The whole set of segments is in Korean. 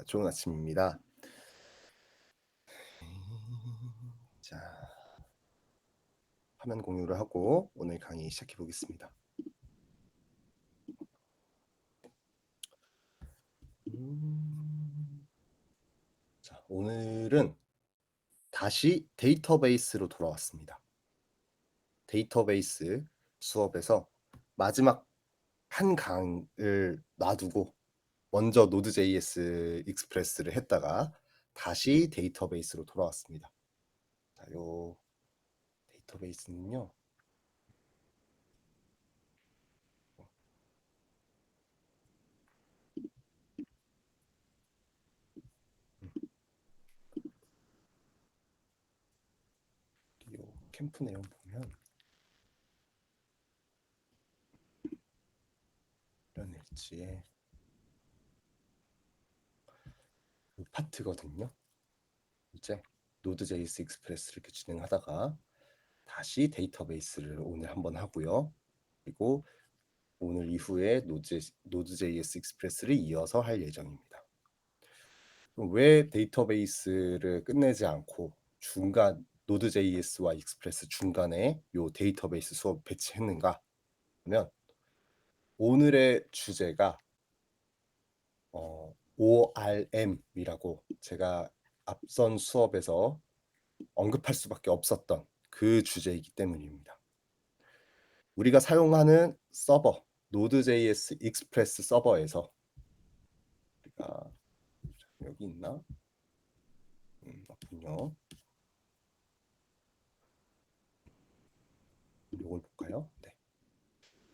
좋은 아침입니다. 자, 화면 공유를 하고 오늘 강의 시작해 보겠습니다. 자, 오늘은 다시 데이터베이스로 돌아왔습니다. 데이터베이스 수업에서 마지막 한 강을 놔두고 먼저 노드.js 익스프레스를 했다가 다시 데이터베이스로 돌아왔습니다. 자, 요 데이터베이스는요. 요 캠프 내용 보면 이런 일지에 이 파트거든요. 이제 노드.js 익스프레스를 이렇게 진행하다가 다시 데이터베이스를 오늘 한번 하고요. 그리고 오늘 이후에 노드.js 익스프레스를 이어서 할 예정입니다. 그럼 왜 데이터베이스를 끝내지 않고 중간 노드.js와 익스프레스 중간에 요 데이터베이스 수업 배치했는가 하면 오늘의 주제가 ORM이라고 제가 앞선 수업에서 언급할 수밖에 없었던 그 주제이기 때문입니다. 우리가 사용하는 서버 노드.js 익스프레스 서버에서 우리가 여기 있나? 없군요. 이걸 볼까요? 네.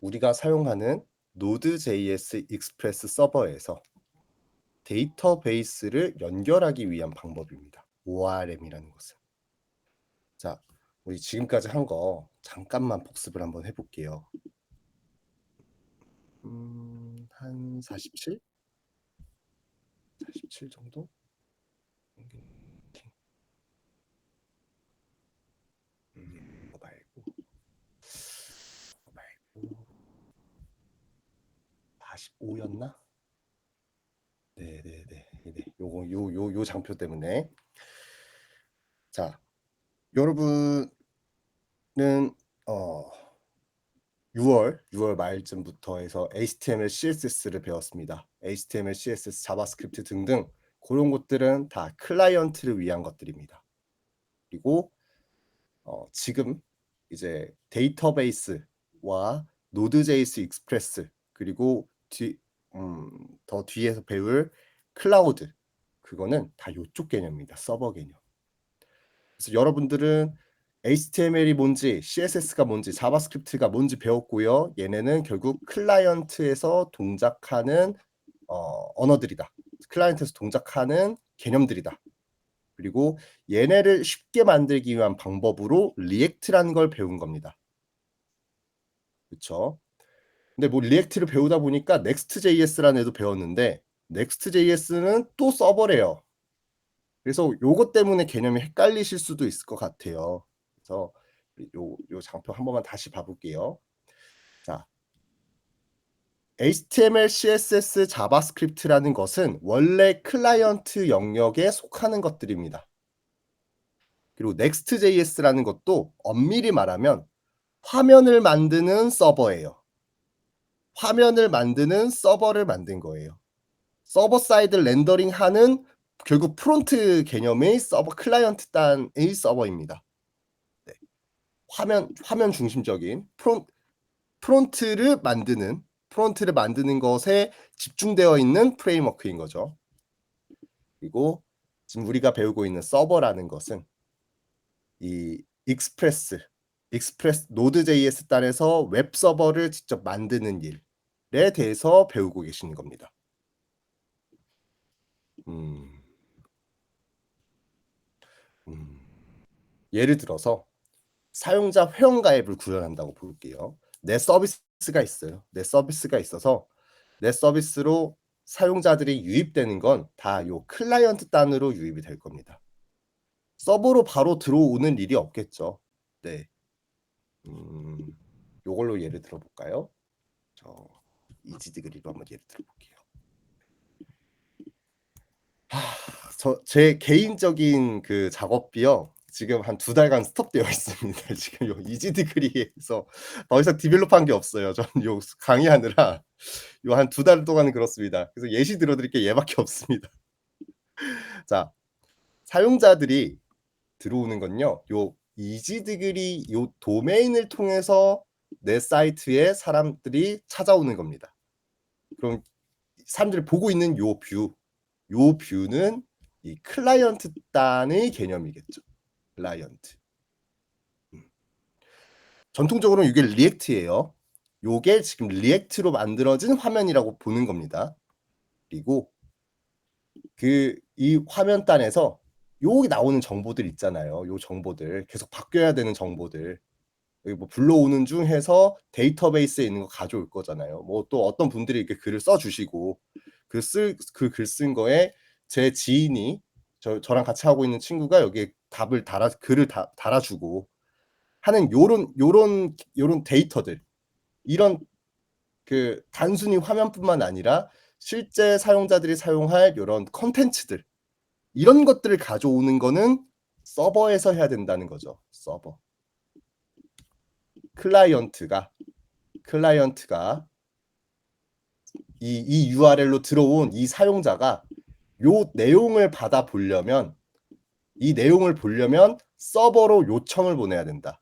우리가 사용하는 노드.js 익스프레스 서버에서 데이터베이스를 연결하기 위한 방법입니다. ORM이라는 것은. 자, 우리 지금까지 한 거 잠깐만 복습을 한번 해볼게요. 한 47? 47 정도? 이거 말고 45였나? 네네네. 요거 요 장표 때문에. 자, 여러분은 6월 말쯤부터 해서 HTML, CSS를 배웠습니다. HTML, CSS, 자바스크립트 등등 그런 것들은 다 클라이언트를 위한 것들입니다. 그리고 지금 이제 데이터베이스와 노드.js 익스프레스 그리고 더 뒤에서 배울 클라우드 그거는 다 이쪽 개념입니다. 서버 개념. 그래서 여러분들은 HTML이 뭔지, CSS가 뭔지, 자바스크립트가 뭔지 배웠고요. 얘네는 결국 클라이언트에서 동작하는 언어들이다. 클라이언트에서 동작하는 개념들이다. 그리고 얘네를 쉽게 만들기 위한 방법으로 리액트라는 걸 배운 겁니다. 그렇죠? 근데 뭐 리액트를 배우다 보니까 넥스트.js라는 애도 배웠는데 넥스트.js는 또 서버래요. 그래서 요것 때문에 개념이 헷갈리실 수도 있을 것 같아요. 그래서 요 장표 한 번만 다시 봐볼게요. 자, HTML, CSS, 자바스크립트라는 것은 원래 클라이언트 영역에 속하는 것들입니다. 그리고 Next.js라는 것도 엄밀히 말하면 화면을 만드는 서버예요. 화면을 만드는 서버를 만든 거예요. 서버 사이드 렌더링하는 결국 프론트 개념의 서버 클라이언트 단의 서버입니다. 네. 화면 중심적인 프론트를 만드는 것에 집중되어 있는 프레임워크인 거죠. 그리고 지금 우리가 배우고 있는 서버라는 것은 이 익스프레스 노드.js 단에서 웹 서버를 직접 만드는 일에 대해서 배우고 계시는 겁니다. 예를 들어서 사용자 회원가입을 구현한다고 볼게요. 내 서비스가 있어요. 내 서비스가 있어서 내 서비스로 사용자들이 유입되는 건 다 요 클라이언트 단으로 유입이 될 겁니다. 서버로 바로 들어오는 일이 없겠죠. 네. 요걸로 예를 들어볼까요? 이지드그리로 한번 예를 들어볼게요. 제 개인적인 그 작업비요. 지금 한 2달간 스톱되어 있습니다. 지금 요 이지드그리에서 더 이상 디벨롭한 게 없어요. 저는 요 강의하느라 요 한 2달 동안은 그렇습니다. 그래서 예시 들어 드릴 게 얘밖에 없습니다. 자, 사용자들이 들어오는 건요. 요 이지드그리 요 도메인을 통해서 내 사이트에 사람들이 찾아오는 겁니다. 그럼 사람들이 보고 있는 요 뷰는 이 클라이언트 단의 개념이겠죠. 클라이언트. 전통적으로는 이게 리액트예요. 요게 지금 리액트로 만들어진 화면이라고 보는 겁니다. 그리고 이 화면단에서 여기 나오는 정보들 있잖아요. 요 정보들 계속 바뀌어야 되는 정보들. 여기 뭐 불러오는 중 해서 데이터베이스에 있는 거 가져올 거잖아요. 뭐 또 어떤 분들이 이렇게 글을 써 주시고 그 글 쓴 거에 제 지인이 저랑 같이 하고 있는 친구가 여기에 글을 달아 주고 하는 요런 데이터들, 이런 그 단순히 화면뿐만 아니라 실제 사용자들이 사용할 요런 콘텐츠들, 이런 것들을 가져오는 거는 서버에서 해야 된다는 거죠. 서버. 클라이언트가 이 URL로 들어온 이 사용자가 요 내용을 보려면 서버로 요청을 보내야 된다.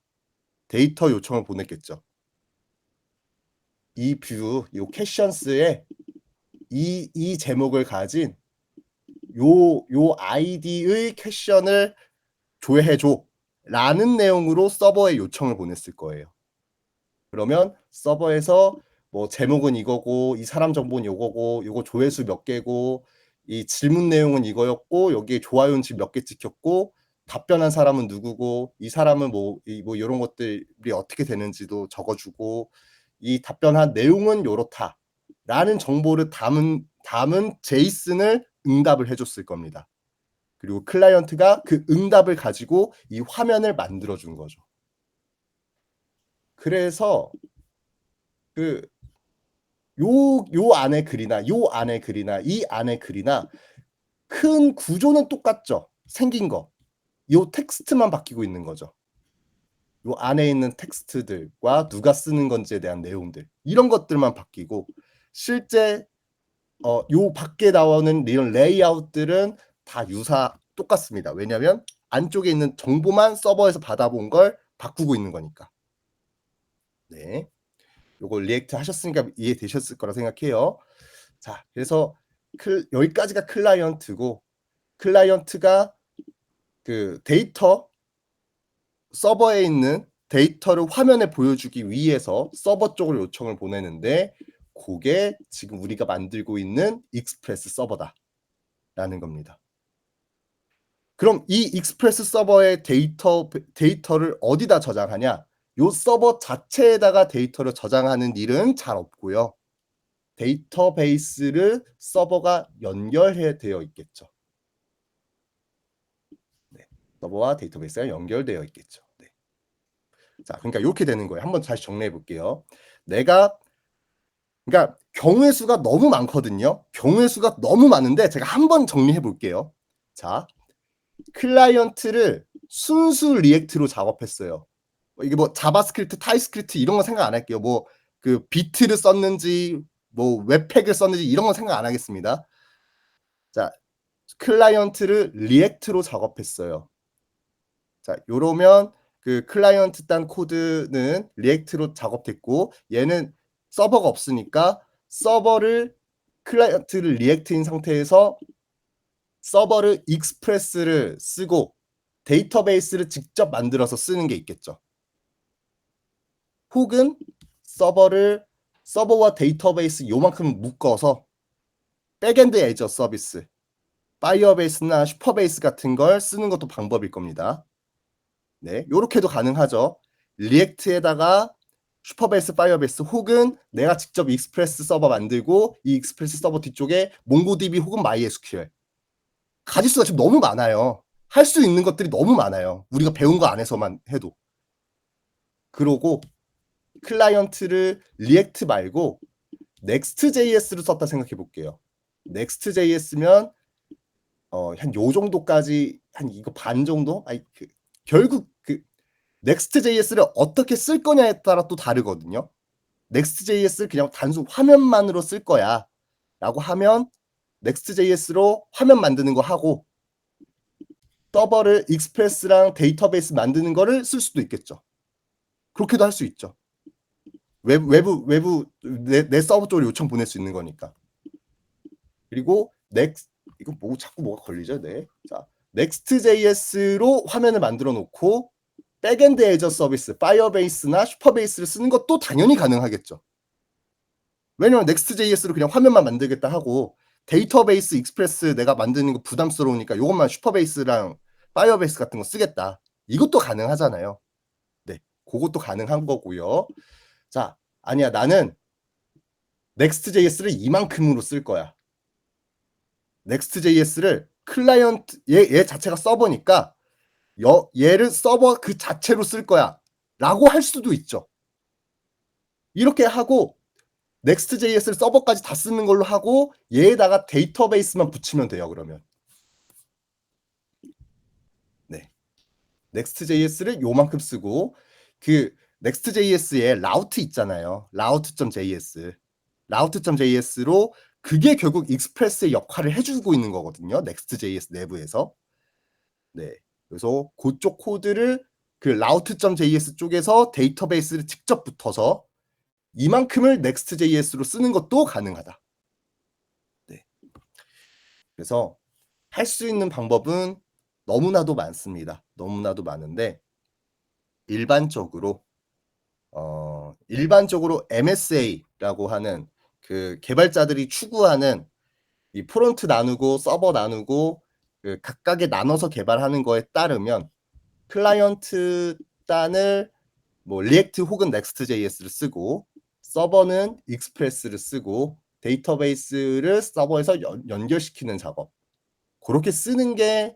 데이터 요청을 보냈겠죠. 이 캐션스에 이 제목을 가진 요 아이디의 캐션을 조회해 줘라는 내용으로 서버에 요청을 보냈을 거예요. 그러면 서버에서 뭐 제목은 이거고 이 사람 정보는 요거고 요거 조회수 몇 개고 이 질문 내용은 이거였고 여기에 좋아요는 지금 몇 개 찍혔고 답변한 사람은 누구고 이 사람은 뭐 요런 것들이 어떻게 되는지도 적어 주고 이 답변한 내용은 요렇다라는 정보를 담은 제이슨을 응답을 해 줬을 겁니다. 그리고 클라이언트가 그 응답을 가지고 이 화면을 만들어 준 거죠. 그래서 요 안에 글이나 이 안에 글이나 큰 구조는 똑같죠. 생긴 거. 요 텍스트만 바뀌고 있는 거죠. 요 안에 있는 텍스트들과 누가 쓰는 건지에 대한 내용들, 이런 것들만 바뀌고 실제 요 밖에 나오는 이런 레이아웃들은 다 똑같습니다. 왜냐하면 안쪽에 있는 정보만 서버에서 받아본 걸 바꾸고 있는 거니까. 네. 요거 리액트 하셨으니까 이해되셨을 거라 생각해요. 자, 그래서 여기까지가 클라이언트고, 클라이언트가 그 서버에 있는 데이터를 화면에 보여주기 위해서 서버 쪽으로 요청을 보내는데 그게 지금 우리가 만들고 있는 익스프레스 서버다라는 겁니다. 그럼 이 익스프레스 서버의 데이터를 어디다 저장하냐? 요 서버 자체에다가 데이터를 저장하는 일은 잘 없고요. 데이터베이스를 서버가 되어 있겠죠. 네. 서버와 데이터베이스가 연결되어 있겠죠. 네. 자, 그러니까 이렇게 되는 거예요. 한번 다시 정리해 볼게요. 그러니까 경우의 수가 너무 많거든요. 경우의 수가 너무 많은데 제가 한번 정리해 볼게요. 자, 클라이언트를 순수 리액트로 작업했어요. 이게 뭐 자바스크립트, 타입스크립트 이런 거 생각 안 할게요. 뭐 그 비트를 썼는지 뭐 웹팩을 썼는지 이런 건 생각 안 하겠습니다. 자, 클라이언트를 리액트로 작업했어요. 자, 요러면 그 클라이언트 단 코드는 리액트로 작업됐고 얘는 서버가 없으니까 클라이언트를 리액트인 상태에서 서버를 익스프레스를 쓰고 데이터베이스를 직접 만들어서 쓰는 게 있겠죠. 혹은 서버와 데이터베이스 요만큼 묶어서 백엔드 애저 서비스, 파이어베이스나 슈퍼베이스 같은 걸 쓰는 것도 방법일 겁니다. 네, 요렇게도 가능하죠. 리액트에다가 슈퍼베이스, 파이어베이스 혹은 내가 직접 익스프레스 서버 만들고 이 익스프레스 서버 뒤쪽에 몽고DB 혹은 MySQL. 가짓수가 지금 너무 많아요. 할 수 있는 것들이 너무 많아요. 우리가 배운 거 안에서만 해도. 그러고 클라이언트를 리액트 말고 넥스트.js를 썼다 생각해 볼게요. 넥스트.js면 한 요 정도까지 한 이거 반 정도? 아니 결국 Next.js를 어떻게 쓸 거냐에 따라 또 다르거든요. Next.js를 그냥 단순 화면만으로 쓸 거야라고 하면 Next.js로 화면 만드는 거 하고 서버를 익스프레스랑 데이터베이스 만드는 거를 쓸 수도 있겠죠. 그렇게도 할 수 있죠. 외부 내 서버 쪽으로 요청 보낼 수 있는 거니까. 그리고 이거 뭐 자꾸 뭐가 걸리죠? 네. 자, Next.js로 화면을 만들어 놓고 백엔드 애저 서비스, 파이어베이스나 슈퍼베이스를 쓰는 것도 당연히 가능하겠죠. 왜냐면 Next.js로 그냥 화면만 만들겠다 하고 데이터베이스 익스프레스 내가 만드는 거 부담스러우니까 이것만 슈퍼베이스랑 파이어베이스 같은 거 쓰겠다. 이것도 가능하잖아요. 네. 그것도 가능한 거고요. 자, 아니야. 나는 Next.js를 이만큼으로 쓸 거야. Next.js를 클라이언트 얘 자체가 서버니까 얘를 서버 그 자체로 쓸 거야. 라고 할 수도 있죠. 이렇게 하고 Next.js를 서버까지 다 쓰는 걸로 하고 얘에다가 데이터베이스만 붙이면 돼요. 그러면. 네. Next.js를 요만큼 쓰고 그 Next.js에 라우트 있잖아요. route.js. route.js로 그게 결국 익스프레스의 역할을 해주고 있는 거거든요. Next.js 내부에서. 네. 그래서 그쪽 코드를 그 route.js 쪽에서 데이터베이스를 직접 붙어서 이만큼을 Next.js로 쓰는 것도 가능하다. 네. 그래서 할 수 있는 방법은 너무나도 많습니다. 너무나도 많은데 일반적으로 MSA라고 하는 그 개발자들이 추구하는 이 프론트 나누고 서버 나누고 그 각각에 나눠서 개발하는 거에 따르면 클라이언트 단을 뭐 리액트 혹은 넥스트.js를 쓰고 서버는 익스프레스를 쓰고 데이터베이스를 서버에서 연결시키는 작업. 그렇게 쓰는 게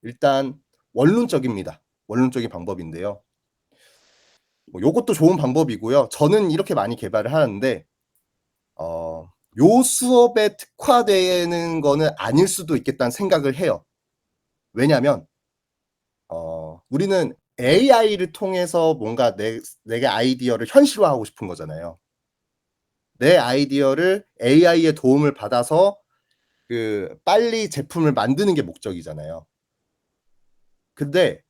일단 원론적입니다. 원론적인 방법인데요. 뭐 요것도 좋은 방법이고요. 저는 이렇게 많이 개발을 하는데 요 수업에 특화되는 거는 아닐 수도 있겠다는 생각을 해요. 왜냐하면 우리는 AI를 통해서 뭔가 내게 아이디어를 현실화하고 싶은 거잖아요. 내 아이디어를 AI의 도움을 받아서 그 빨리 제품을 만드는 게 목적이잖아요. 근데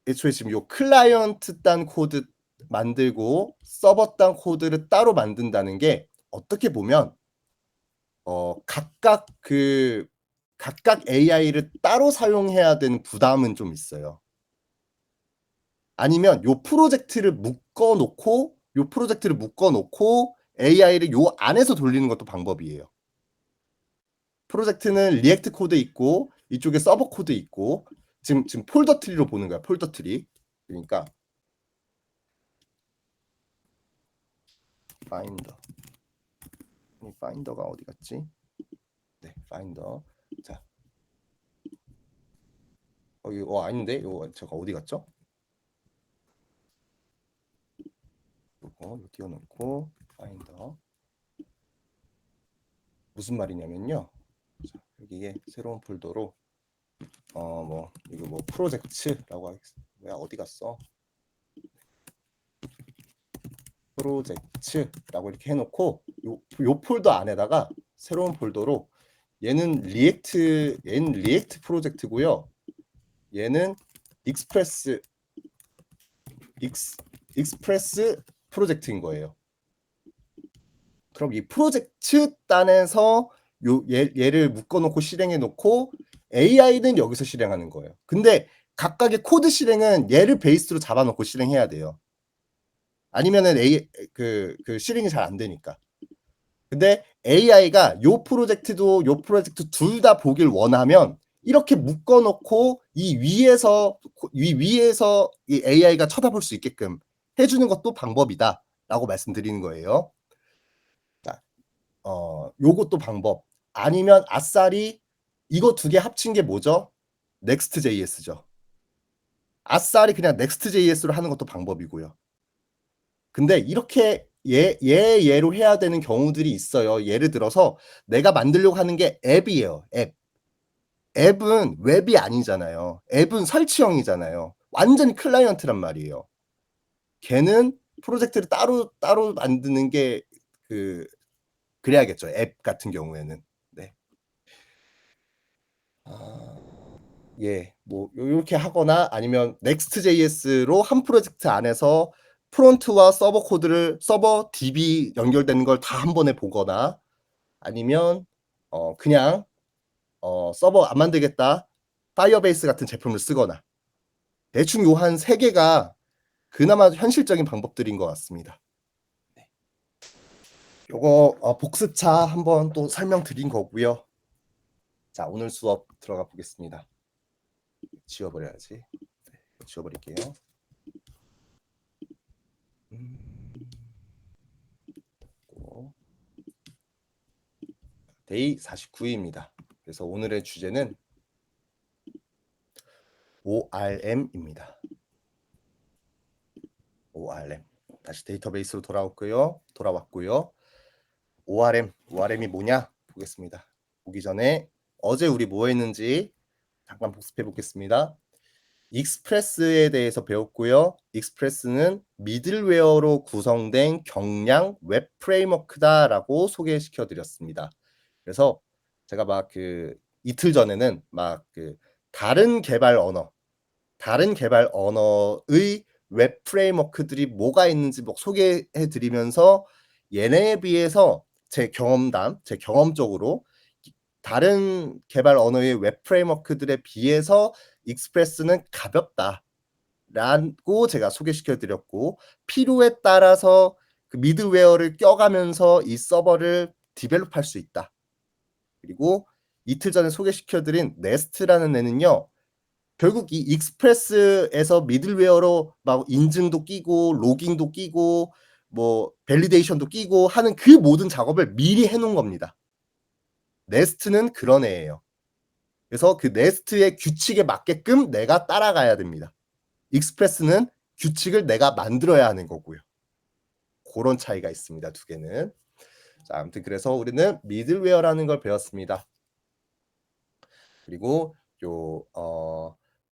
애초에 지금 요 클라이언트 단 코드 만들고 서버 단 코드를 따로 만든다는 게 어떻게 보면 각각 AI를 따로 사용해야 되는 부담은 좀 있어요. 아니면 요 프로젝트를 묶어 놓고 AI를 요 안에서 돌리는 것도 방법이에요. 프로젝트는 리액트 코드 있고 이쪽에 서버 코드 있고 지금 폴더 트리로 보는 거야. 폴더 트리. 그러니까 파인더가 어디 갔지? 네, 파인더. 자, 이거 아닌데 이거 제가 어디 갔죠? 이거 띄워놓고 파인더. 무슨 말이냐면요. 자, 여기에 새로운 폴더로 뭐 이거 뭐 프로젝트라고 하겠습니다. 뭐야 어디 갔어? 프로젝트라고 이렇게 해놓고 요 폴더 안에다가 새로운 폴더로 얘는 리액트 프로젝트고요. 얘는 익스프레스 프로젝트인 거예요. 그럼 이 프로젝트 단에서 얘를 묶어놓고 실행해놓고 AI는 여기서 실행하는 거예요. 근데 각각의 코드 실행은 얘를 베이스로 잡아놓고 실행해야 돼요. 아니면은 그 실행이 잘 안 되니까. 근데 AI가 요 프로젝트 둘 다 보길 원하면 이렇게 묶어놓고 이 위에서 이 AI가 쳐다볼 수 있게끔 해주는 것도 방법이다라고 말씀드리는 거예요. 자, 요것도 방법. 아니면 아싸리 이거 두 개 합친 게 뭐죠? Next.js죠. 아싸리 그냥 Next.js로 하는 것도 방법이고요. 근데 이렇게 얘로 해야 되는 경우들이 있어요. 예를 들어서 내가 만들려고 하는 게 앱이에요. 앱. 앱은 웹이 아니잖아요. 앱은 설치형이잖아요. 완전히 클라이언트란 말이에요. 걔는 프로젝트를 따로 만드는 게 그 그래야겠죠. 앱 같은 경우에는. 네. 아. 예. 뭐 요렇게 하거나 아니면 Next.js로 한 프로젝트 안에서 프론트와 서버 코드를 서버 DB 연결되는 걸 다 한 번에 보거나 아니면 그냥 서버 안 만들겠다. 파이어베이스 같은 제품을 쓰거나 대충 요 한 3 개가 그나마 현실적인 방법들인 것 같습니다. 네. 요거 복습차 한번 또 설명드린 거고요. 자 오늘 수업 들어가 보겠습니다. 지워 버려야지. 네. 지워 버릴게요. 또 데이 49입니다. 그래서 오늘의 주제는 ORM입니다. ORM. 다시 데이터베이스로 돌아왔고요. ORM이 뭐냐 보겠습니다. 보기 전에 어제 우리 뭐 했는지 잠깐 복습해 보겠습니다. 익스프레스에 대해서 배웠고요. 익스프레스는 미들웨어로 구성된 경량 웹 프레임워크다라고 소개시켜 드렸습니다. 그래서 제가 막 이틀 전에는 막 다른 개발 언어의 웹 프레임워크들이 뭐가 있는지 뭐 소개해 드리면서 얘네에 비해서 제 경험적으로 다른 개발 언어의 웹 프레임워크들에 비해서 익스프레스는 가볍다라고 제가 소개시켜 드렸고 필요에 따라서 그 미드웨어를 껴가면서 이 서버를 디벨롭할 수 있다. 그리고 이틀 전에 소개시켜 드린 네스트라는 애는요. 결국 이 익스프레스에서 미들웨어로 막 인증도 끼고 로깅도 끼고 뭐 밸리데이션도 끼고 하는 그 모든 작업을 미리 해 놓은 겁니다. 네스트는 그런 애예요. 그래서 그 네스트의 규칙에 맞게끔 내가 따라가야 됩니다. 익스프레스는 규칙을 내가 만들어야 하는 거고요. 고런 차이가 있습니다, 두 개는. 자, 아무튼 그래서 우리는 미들웨어라는 걸 배웠습니다. 그리고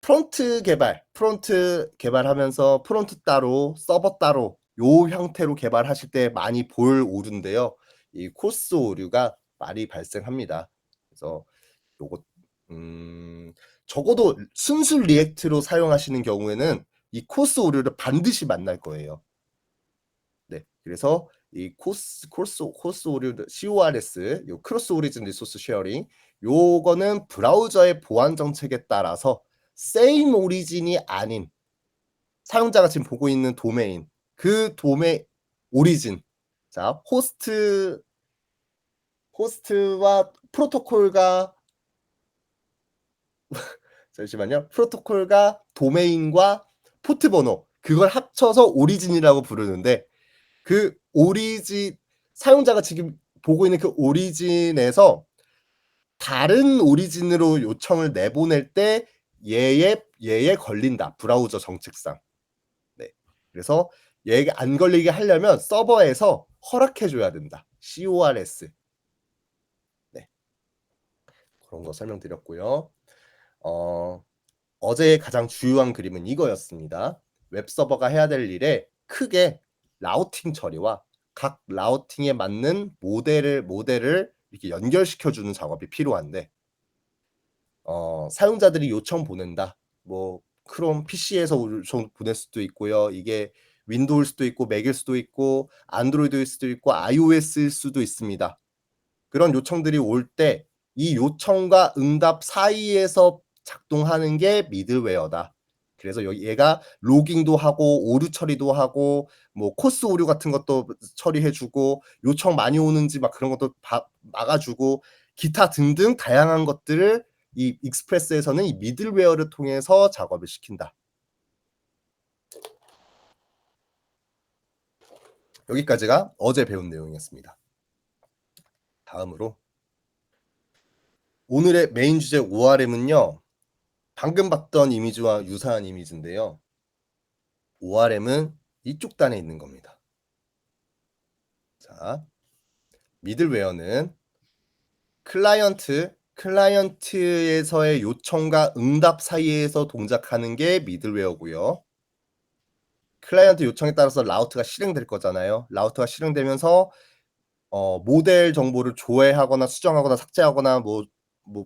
프론트 개발하면서 프론트 따로 서버 따로 요 형태로 개발하실 때 많이 볼 오류인데요. 이 코스 오류가 많이 발생합니다. 그래서 요거 적어도 순수 리액트로 사용하시는 경우에는 이 코스 오류를 반드시 만날 거예요. 네. 그래서 이 코스 오류 CORS 요 크로스 오리진 리소스 쉐어링 요거는 브라우저의 보안 정책에 따라서 세임 오리진이 아닌 사용자가 지금 보고 있는 도메인 그 오리진 자 호스트와 프로토콜과 잠시만요. 프로토콜과 도메인과 포트 번호 그걸 합쳐서 오리진이라고 부르는데 그 오리진 사용자가 지금 보고 있는 그 오리진에서 다른 오리진으로 요청을 내보낼 때 얘에 걸린다. 브라우저 정책상. 네. 그래서 얘가 안 걸리게 하려면 서버에서 허락해 줘야 된다. CORS. 네. 그런 거 설명드렸고요. 어제의 가장 주요한 그림은 이거였습니다. 웹서버가 해야 될 일에 크게 라우팅 처리와 각 라우팅에 맞는 모델을 이렇게 연결시켜 주는 작업이 필요한데 사용자들이 요청 보낸다. 뭐 크롬 PC에서 요청 보낼 수도 있고요. 이게 윈도우일 수도 있고 맥일 수도 있고 안드로이드일 수도 있고 iOS일 수도 있습니다. 그런 요청들이 올 때 이 요청과 응답 사이에서 작동하는 게 미들웨어다. 그래서 얘가 로깅도 하고 오류 처리도 하고 뭐 코스 오류 같은 것도 처리해 주고 요청 많이 오는지 막 그런 것도 막아 주고 기타 등등 다양한 것들을 이 익스프레스에서는 이 미들웨어를 통해서 작업을 시킨다. 여기까지가 어제 배운 내용이었습니다. 다음으로 오늘의 메인 주제 ORM은요. 방금 봤던 이미지와 유사한 이미지인데요. ORM은 이쪽 단에 있는 겁니다. 자, 미들웨어는 클라이언트 클라이언트에서의 요청과 응답 사이에서 동작하는 게 미들웨어고요. 클라이언트 요청에 따라서 라우트가 실행될 거잖아요. 라우트가 실행되면서 모델 정보를 조회하거나 수정하거나 삭제하거나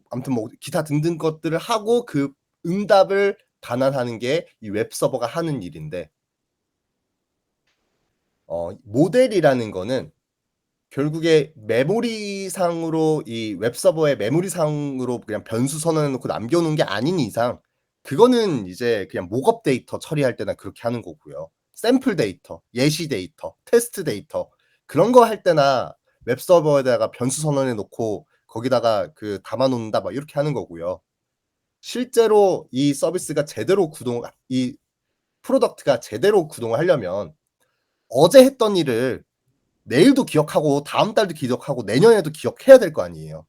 아무튼 기타 등등 것들을 하고 그 응답을 반환하는 게 이 웹 서버가 하는 일인데 모델이라는 거는 결국에 메모리상으로 이 웹 서버의 메모리상으로 그냥 변수 선언해 놓고 남겨 놓은 게 아닌 이상 그거는 이제 그냥 목업 데이터 처리할 때나 그렇게 하는 거고요. 샘플 데이터, 예시 데이터, 테스트 데이터 그런 거 할 때나 웹 서버에다가 변수 선언해 놓고 거기다가 담아 놓는다 막 이렇게 하는 거고요. 실제로 이 서비스가 제대로 이 프로덕트가 제대로 구동을 하려면 어제 했던 일을 내일도 기억하고 다음 달도 기억하고 내년에도 기억해야 될 거 아니에요.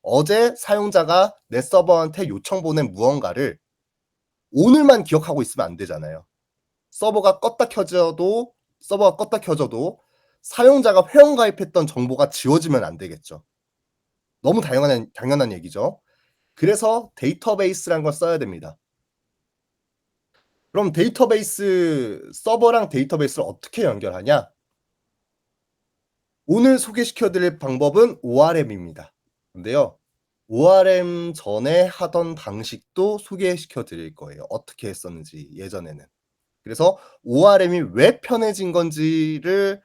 어제 사용자가 내 서버한테 요청 보낸 무언가를 오늘만 기억하고 있으면 안 되잖아요. 서버가 껐다 켜져도 사용자가 회원 가입했던 정보가 지워지면 안 되겠죠. 너무 당연한 얘기죠. 그래서 데이터베이스라는 걸 써야 됩니다. 그럼 서버랑 데이터베이스를 어떻게 연결하냐? 오늘 소개시켜 드릴 방법은 ORM입니다. 근데요. ORM 전에 하던 방식도 소개시켜 드릴 거예요. 어떻게 했었는지 예전에는. 그래서 ORM이 왜 편해진 건지를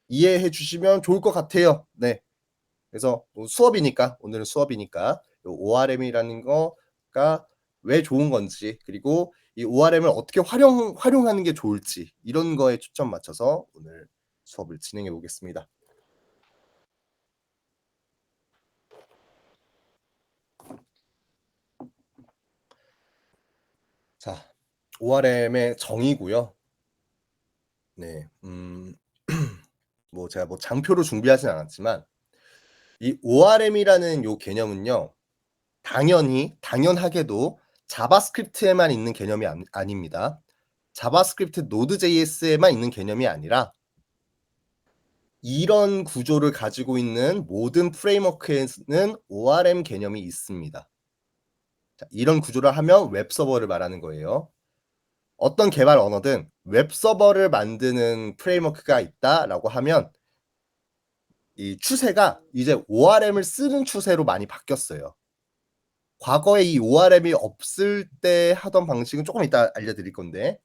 이해해 주시면 좋을 것 같아요. 네. 그래서 오늘은 수업이니까 요 ORM이라는 거가 왜 좋은 건지 그리고 이 ORM을 어떻게 활용하는 게 좋을지 이런 거에 초점 맞춰서 오늘 수업을 진행해 보겠습니다. 자, ORM의 정의고요. 네. 제가 장표로 준비하진 않았지만 이 ORM이라는 요 개념은요. 당연하게도 자바스크립트에만 있는 개념이 아닙니다. 자바스크립트 노드.js에만 있는 개념이 아니라 이런 구조를 가지고 있는 모든 프레임워크에는 ORM 개념이 있습니다. 자, 이런 구조를 하면 웹 서버를 말하는 거예요. 어떤 개발 언어든 웹 서버를 만드는 프레임워크가 있다라고 하면 이 추세가 이제 ORM을 쓰는 추세로 많이 바뀌었어요. 과거에 이 ORM이 없을 때 하던 방식은 조금 이따 알려드릴 건데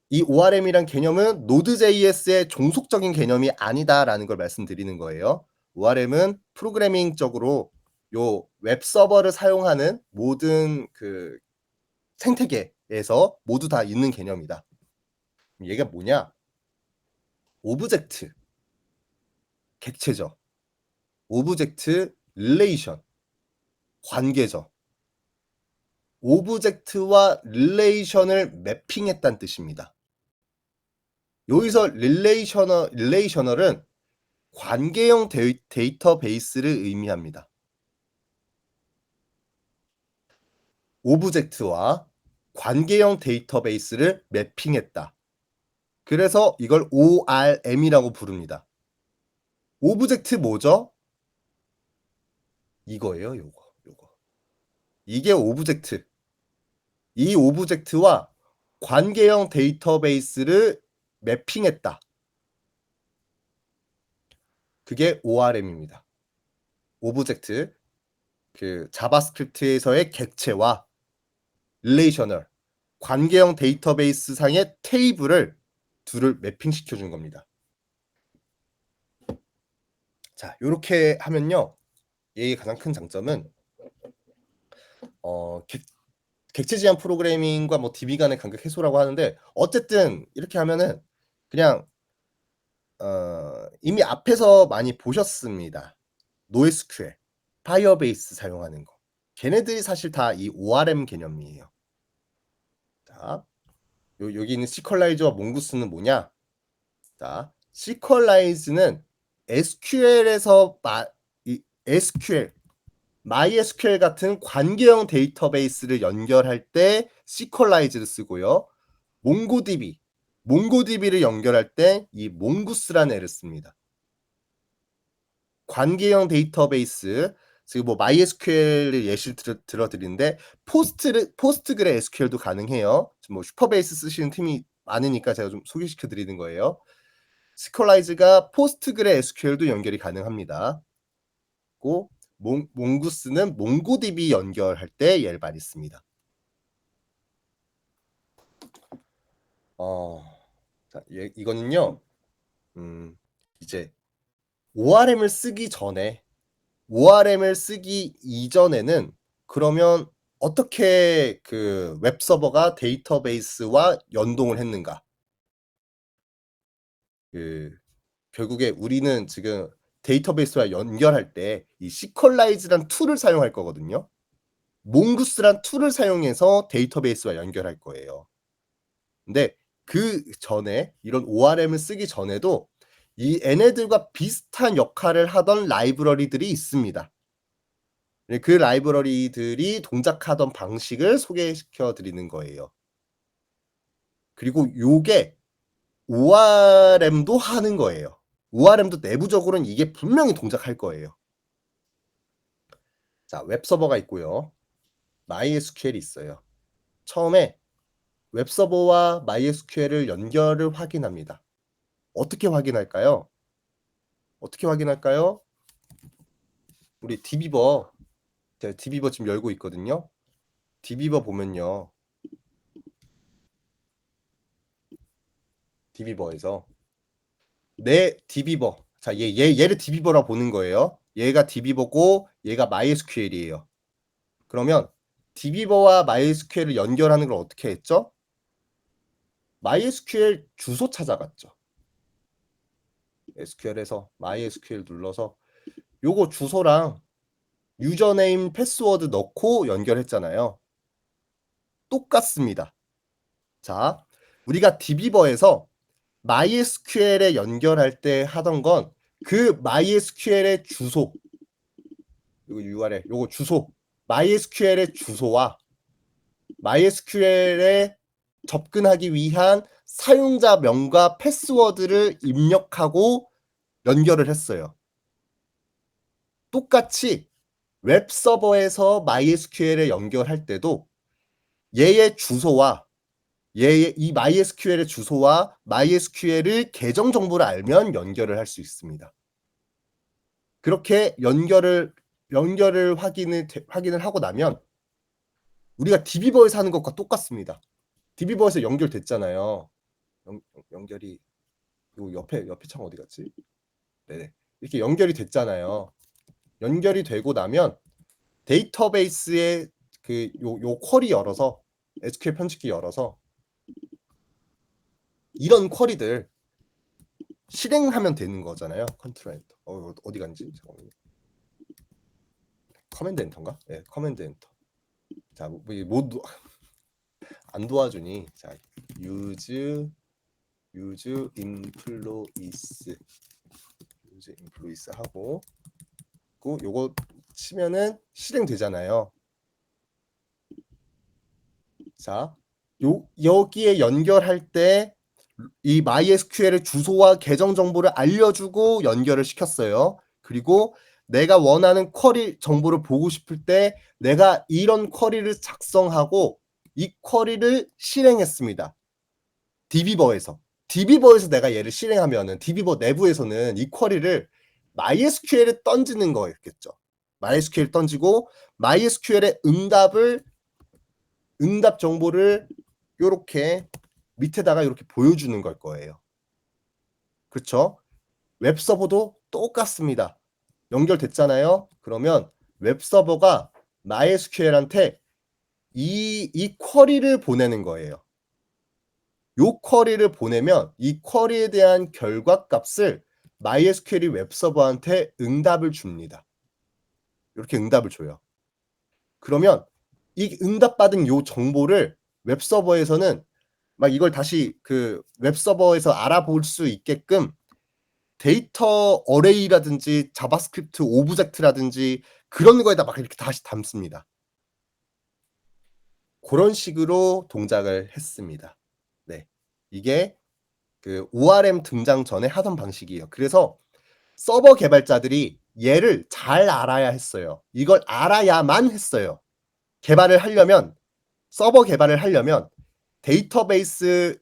이 ORM이란 개념은 Node.js의 종속적인 개념이 아니다라는 걸 말씀드리는 거예요. ORM은 프로그래밍적으로 요 웹 서버를 사용하는 모든 생태계에서 모두 다 있는 개념이다. 얘가 뭐냐? 오브젝트, 객체죠. 오브젝트, 릴레이션, 관계죠. 오브젝트와 릴레이션을 매핑했다는 뜻입니다. 여기서 릴레이셔널은 관계형 데이터베이스를 의미합니다. 오브젝트와 관계형 데이터베이스를 매핑했다. 그래서 이걸 ORM이라고 부릅니다. 오브젝트 뭐죠? 이거예요, 요거. 이게 오브젝트. 이 오브젝트와 관계형 데이터베이스를 매핑했다. 그게 ORM입니다. 오브젝트, 자바스크립트에서의 객체와 릴레이셔널, 관계형 데이터베이스 상의 테이블을 둘을 매핑시켜 준 겁니다. 자, 요렇게 하면요. 얘의 가장 큰 장점은 객체 지향 프로그래밍과 DB 간의 간극 해소라고 하는데 어쨌든 이렇게 하면은 그냥 이미 앞에서 많이 보셨습니다. NoSQL, 파이어베이스 사용하는 거. 걔네들이 사실 다 이 ORM 개념이에요. 자, 여기 있는 시퀄라이저와 몽구스는 뭐냐? 자, 시퀄라이즈는 SQL에서 SQL, MySQL 같은 관계형 데이터베이스를 연결할 때 시퀄라이즈를 쓰고요. 몽고DB를 연결할 때 이 몽구스라는 애를 씁니다. 관계형 데이터베이스, 지금 뭐 MySQL을 예시를 들어드리는데 포스트그레 SQL도 가능해요. 지금 뭐 슈퍼베이스 쓰시는 팀이 많으니까 제가 좀 소개시켜 드리는 거예요. 스콜라이즈가 포스트그레 SQL도 연결이 가능합니다. 고 몽구스는 몽고DB 연결할 때 얘를 많이 씁니다. 자, 이거는요. 이제 ORM을 쓰기 이전에는 그러면 어떻게 그 웹서버가 데이터베이스와 연동을 했는가? 결국에 우리는 지금 데이터베이스와 연결할 때 이 시퀄라이즈란 툴을 사용할 거거든요. 몽구스란 툴을 사용해서 데이터베이스와 연결할 거예요. 근데 그 전에 이런 ORM을 쓰기 전에도 이 얘네들과 비슷한 역할을 하던 라이브러리들이 있습니다. 그 라이브러리들이 동작하던 방식을 소개시켜 드리는 거예요. 그리고 요게 ORM도 하는 거예요. ORM도 내부적으로는 이게 분명히 동작할 거예요. 자, 웹서버가 있고요. MySQL이 있어요. 처음에 웹서버와 MySQL을 연결을 확인합니다. 어떻게 확인할까요? 우리 DB버, 제가 DB버 지금 열고 있거든요. DB버 보면요. DB버에서 내 DB버, 자, 얘를 DB버라 보는 거예요. 얘가 DB버고 얘가 MySQL이에요. 그러면 DB버와 MySQL을 연결하는 걸 어떻게 했죠? MySQL 주소 찾아갔죠. SQL에서 MySQL 눌러서 요거 주소랑 유저네임 패스워드 넣고 연결했잖아요. 똑같습니다. 자, 우리가 DB버에서 MySQL에 연결할 때 하던 건 그 MySQL의 주소, 이거 URL, 요거 주소, MySQL의 주소와 MySQL에 접근하기 위한 사용자명과 패스워드를 입력하고 연결을 했어요. 똑같이 웹서버에서 MySQL에 연결할 때도 얘의 주소와 이 MySQL의 주소와 MySQL의 계정 정보를 알면 연결을 할 수 있습니다. 그렇게 연결을 확인을 하고 나면 우리가 DB버에서 하는 것과 똑같습니다. DB버에서 연결됐잖아요. 연결이 요 옆에 창 어디 갔지? 네네. 이렇게 연결이 됐잖아요. 연결이 되고 나면 데이터베이스에 요 쿼리 열어서 SQL 편집기 열어서 이런 쿼리들 실행하면 되는 거잖아요. 컨트롤 엔터. 어디 간지? 잠깐만요. 커맨드 엔터인가? 네, 커맨드 엔터. 자, 뭐 안 도와주니. 자, use employees 하고 요거 치면은 실행되잖아요. 자, 여기에 연결할 때 이 MySQL의 주소와 계정 정보를 알려주고 연결을 시켰어요. 그리고 내가 원하는 쿼리 정보를 보고 싶을 때 내가 이런 쿼리를 작성하고 이 쿼리를 실행했습니다. DB버에서 내가 얘를 실행하면은 DB버 내부에서는 이 쿼리를 MySQL에 던지는 거였겠죠. MySQL 던지고 MySQL의 응답 정보를 요렇게 밑에다가 이렇게 보여주는 걸 거예요. 그렇죠? 웹서버도 똑같습니다. 연결됐잖아요. 그러면 웹서버가 MySQL한테 이 쿼리를 보내는 거예요. 요 쿼리를 보내면 이 쿼리에 대한 결과값을 MySQL이 웹서버한테 응답을 줍니다. 이렇게 응답을 줘요. 그러면 이 응답받은 요 정보를 웹서버에서는 막 이걸 다시 그 웹서버에서 알아볼 수 있게끔 데이터 어레이라든지 자바스크립트 오브젝트라든지 그런 거에다 막 이렇게 다시 담습니다. 그런 식으로 동작을 했습니다. 네. 이게 그 ORM 등장 전에 하던 방식이에요. 그래서 서버 개발자들이 얘를 잘 알아야 했어요. 이걸 알아야만 했어요. 개발을 하려면 서버 개발을 하려면 데이터베이스를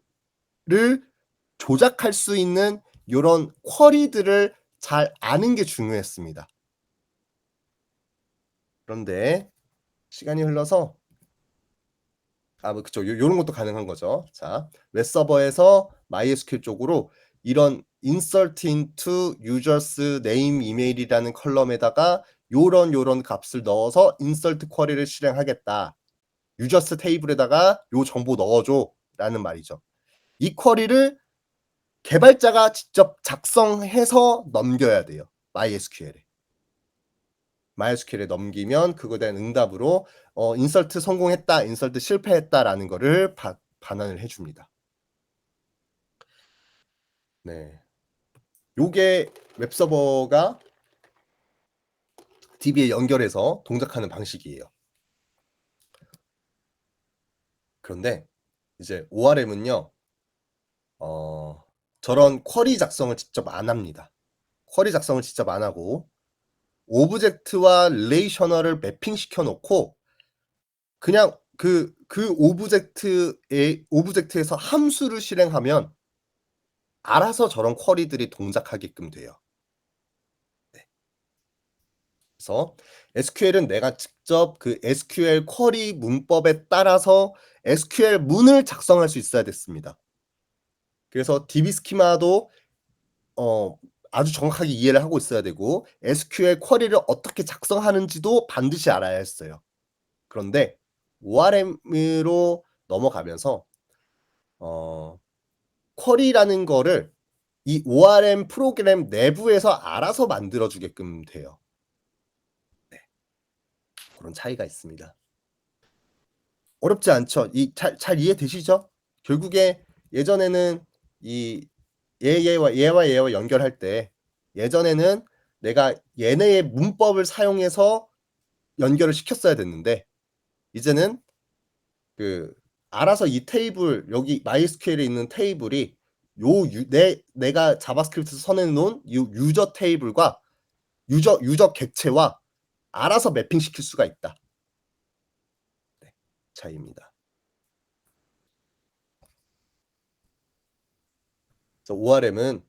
조작할 수 있는 요런 쿼리들을 잘 아는 게 중요했습니다. 그런데 시간이 흘러서 뭐 그쵸. 요런 것도 가능한 거죠. 자, 웹 서버에서 MySQL 쪽으로 이런 insert into users name email이라는 컬럼에다가 요런 값을 넣어서 insert 쿼리를 실행하겠다. users 테이블에다가 요 정보 넣어줘라는 말이죠. 이 쿼리를 개발자가 직접 작성해서 넘겨야 돼요. MySQL에. MySQL에 넘기면 그거에 대한 응답으로 인설트 성공했다, 인설트 실패했다라는 거를 반환을 해줍니다. 네, 요게 웹서버가 DB에 연결해서 동작하는 방식이에요. 그런데 이제 ORM은요, 저런 쿼리 작성을 직접 안 합니다. 쿼리 작성을 직접 안 하고 오브젝트와 릴레이셔널을 매핑시켜 놓고 그냥 그 오브젝트에서 함수를 실행하면 알아서 저런 쿼리들이 동작하게끔 돼요. 네. 그래서 SQL은 내가 직접 그 SQL 쿼리 문법에 따라서 SQL 문을 작성할 수 있어야 됐습니다. 그래서 DB 스키마도 아주 정확하게 이해를 하고 있어야 되고 SQL 쿼리를 어떻게 작성하는지도 반드시 알아야 했어요. 그런데 ORM으로 넘어가면서 쿼리라는 거를 이 ORM 프로그램 내부에서 알아서 만들어 주게끔 돼요. 네. 그런 차이가 있습니다. 어렵지 않죠? 잘 이해되시죠? 결국에 예전에는 이 얘와 연결할 때 예전에는 내가 얘네의 문법을 사용해서 연결을 시켰어야 됐는데 이제는 그 알아서 이 테이블 여기 MySQL에 있는 테이블이 내가 자바스크립트에서 선해 놓은 이 유저 테이블과 유저 객체와 알아서 매핑시킬 수가 있다. 네, 차이입니다. 그래서 ORM은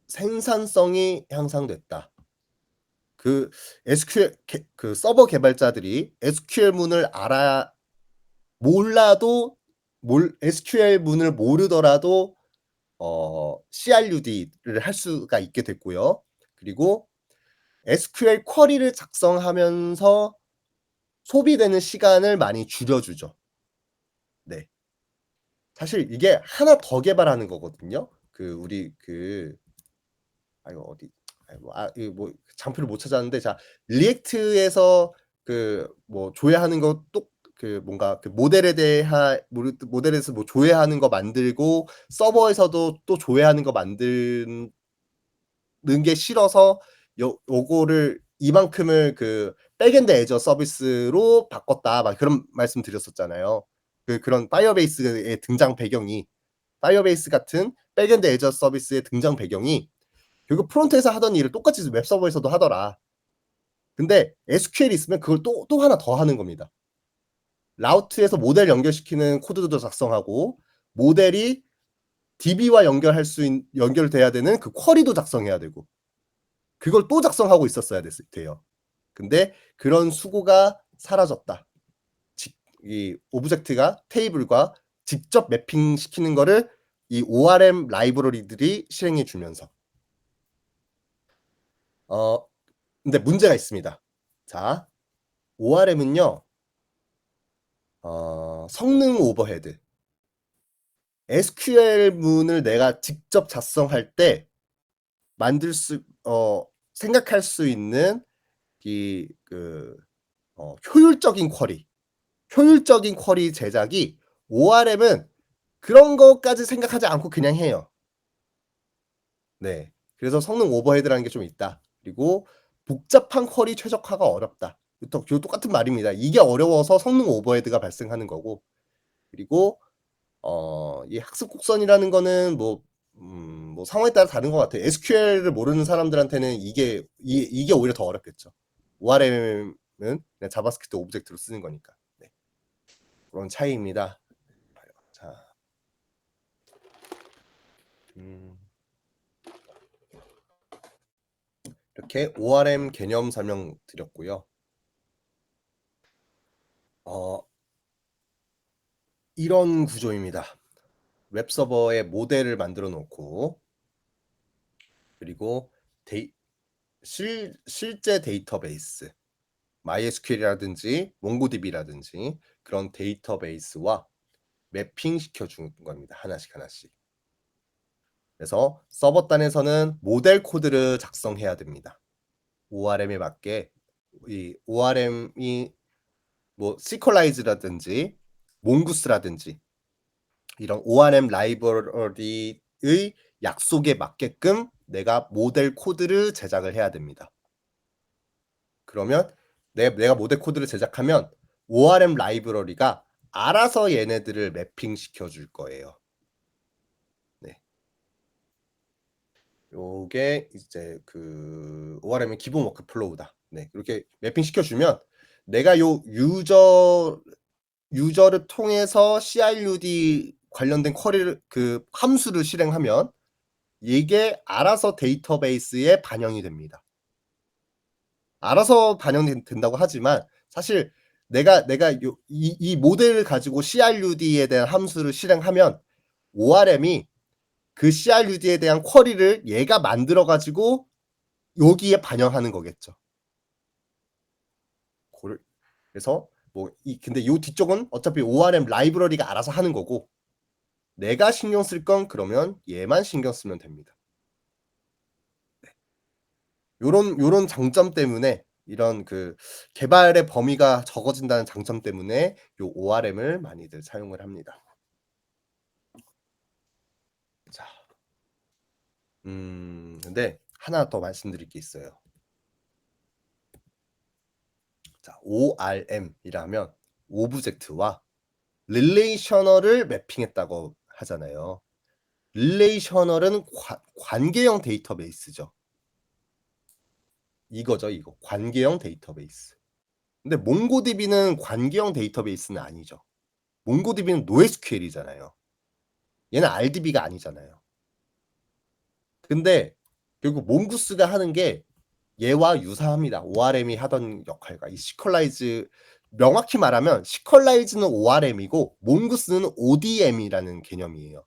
생산성이 향상됐다. 그 SQL 그 서버 개발자들이 SQL 문을 몰라도 SQL 문을 모르더라도 CRUD를 할 수가 있게 됐고요. 그리고 SQL 쿼리를 작성하면서 소비되는 시간을 많이 줄여주죠. 네. 사실 이게 하나 더 개발하는 거거든요. 우리 이거 어디 이거 뭐 장표를 못 찾았는데 자 리액트에서 뭐 조회하는 거 뭔가 모델에서 뭐 조회하는 거 만들고 서버에서도 또 조회하는 거 만드는 게 싫어서 요거를 이만큼을 백엔드 애저 서비스로 바꿨다 막 그런 말씀 드렸었잖아요. 그런 파이어베이스의 등장 배경이 파이어베이스 같은 백엔드 애저 서비스의 등장 배경이 결국 프론트에서 하던 일을 똑같이 웹 서버에서도 하더라. 근데 SQL이 있으면 그걸 또 하나 더 하는 겁니다. 라우트에서 모델 연결시키는 코드도 작성하고 모델이 DB와 연결돼야 되는 그 쿼리도 작성해야 되고 그걸 또 작성하고 있었어야 돼요. 근데 그런 수고가 사라졌다. 이 오브젝트가 테이블과 직접 매핑시키는 거를 이 ORM 라이브러리들이 실행해 주면서 근데 문제가 있습니다. 자, ORM은요. 성능 오버헤드. SQL 문을 내가 직접 작성할 때 생각할 수 있는 효율적인 쿼리 제작이 ORM은 그런 것까지 생각하지 않고 그냥 해요. 네. 그래서 성능 오버헤드라는 게 좀 있다. 그리고 복잡한 쿼리 최적화가 어렵다. 똑같은 말입니다. 이게 어려워서 성능 오버헤드가 발생하는 거고 그리고 이 학습 곡선이라는 거는 뭐 뭐 상황에 따라 다른 것 같아요. SQL을 모르는 사람들한테는 이게 오히려 더 어렵겠죠. ORM은 그냥 자바스크립트 오브젝트로 쓰는 거니까. 네. 그런 차이입니다. 자, 이렇게 ORM 개념 설명 드렸고요. 이런 구조입니다. 웹서버에 모델을 만들어 놓고, 그리고 실제 데이터베이스, MySQL이라든지 몽고DB라든지 그런 데이터베이스와 매핑 시켜준 겁니다. 하나씩 하나씩. 그래서 서버단에서는 모델 코드를 작성해야 됩니다. ORM에 맞게 이 ORM이 뭐 시퀄라이즈라든지 몽구스라든지 이런 ORM 라이브러리의 약속에 맞게끔 내가 모델 코드를 제작을 해야 됩니다. 그러면 내가 모델 코드를 제작하면 ORM 라이브러리가 알아서 얘네들을 매핑 시켜줄 거예요. 네. 요게 이제 그 ORM의 기본 워크플로우다. 네. 이렇게 매핑 시켜주면 내가 요 유저를 통해서 CRUD 관련된 쿼리를 그 함수를 실행하면 이게 알아서 데이터베이스에 반영이 됩니다. 알아서 반영된다고 하지만 사실 내가 이 모델을 가지고 CRUD에 대한 함수를 실행하면 ORM이 그 CRUD에 대한 쿼리를 얘가 만들어 가지고 여기에 반영하는 거겠죠. 그래서 근데 요 뒤쪽은 어차피 ORM 라이브러리가 알아서 하는 거고 내가 신경 쓸 건 그러면 얘만 신경 쓰면 됩니다. 네. 요런 장점 때문에 이런 그 개발의 범위가 적어진다는 장점 때문에 요 ORM을 많이들 사용을 합니다. 자. 근데 하나 더 말씀드릴 게 있어요. 자, ORM이라면 오브젝트와 릴레이셔널을 매핑했다고 하잖아요. 릴레이셔널은 관계형 데이터베이스죠. 이거죠, 이거. 관계형 데이터베이스. 근데 몽고DB는 관계형 데이터베이스는 아니죠. 몽고DB는 NoSQL이잖아요. 얘는 RDB가 아니잖아요. 근데 결국 몽구스가 하는 게 얘와 유사합니다. ORM이 하던 역할과 이 시퀄라이즈 명확히 말하면 시퀄라이즈는 ORM이고 몽구스는 ODM이라는 개념이에요.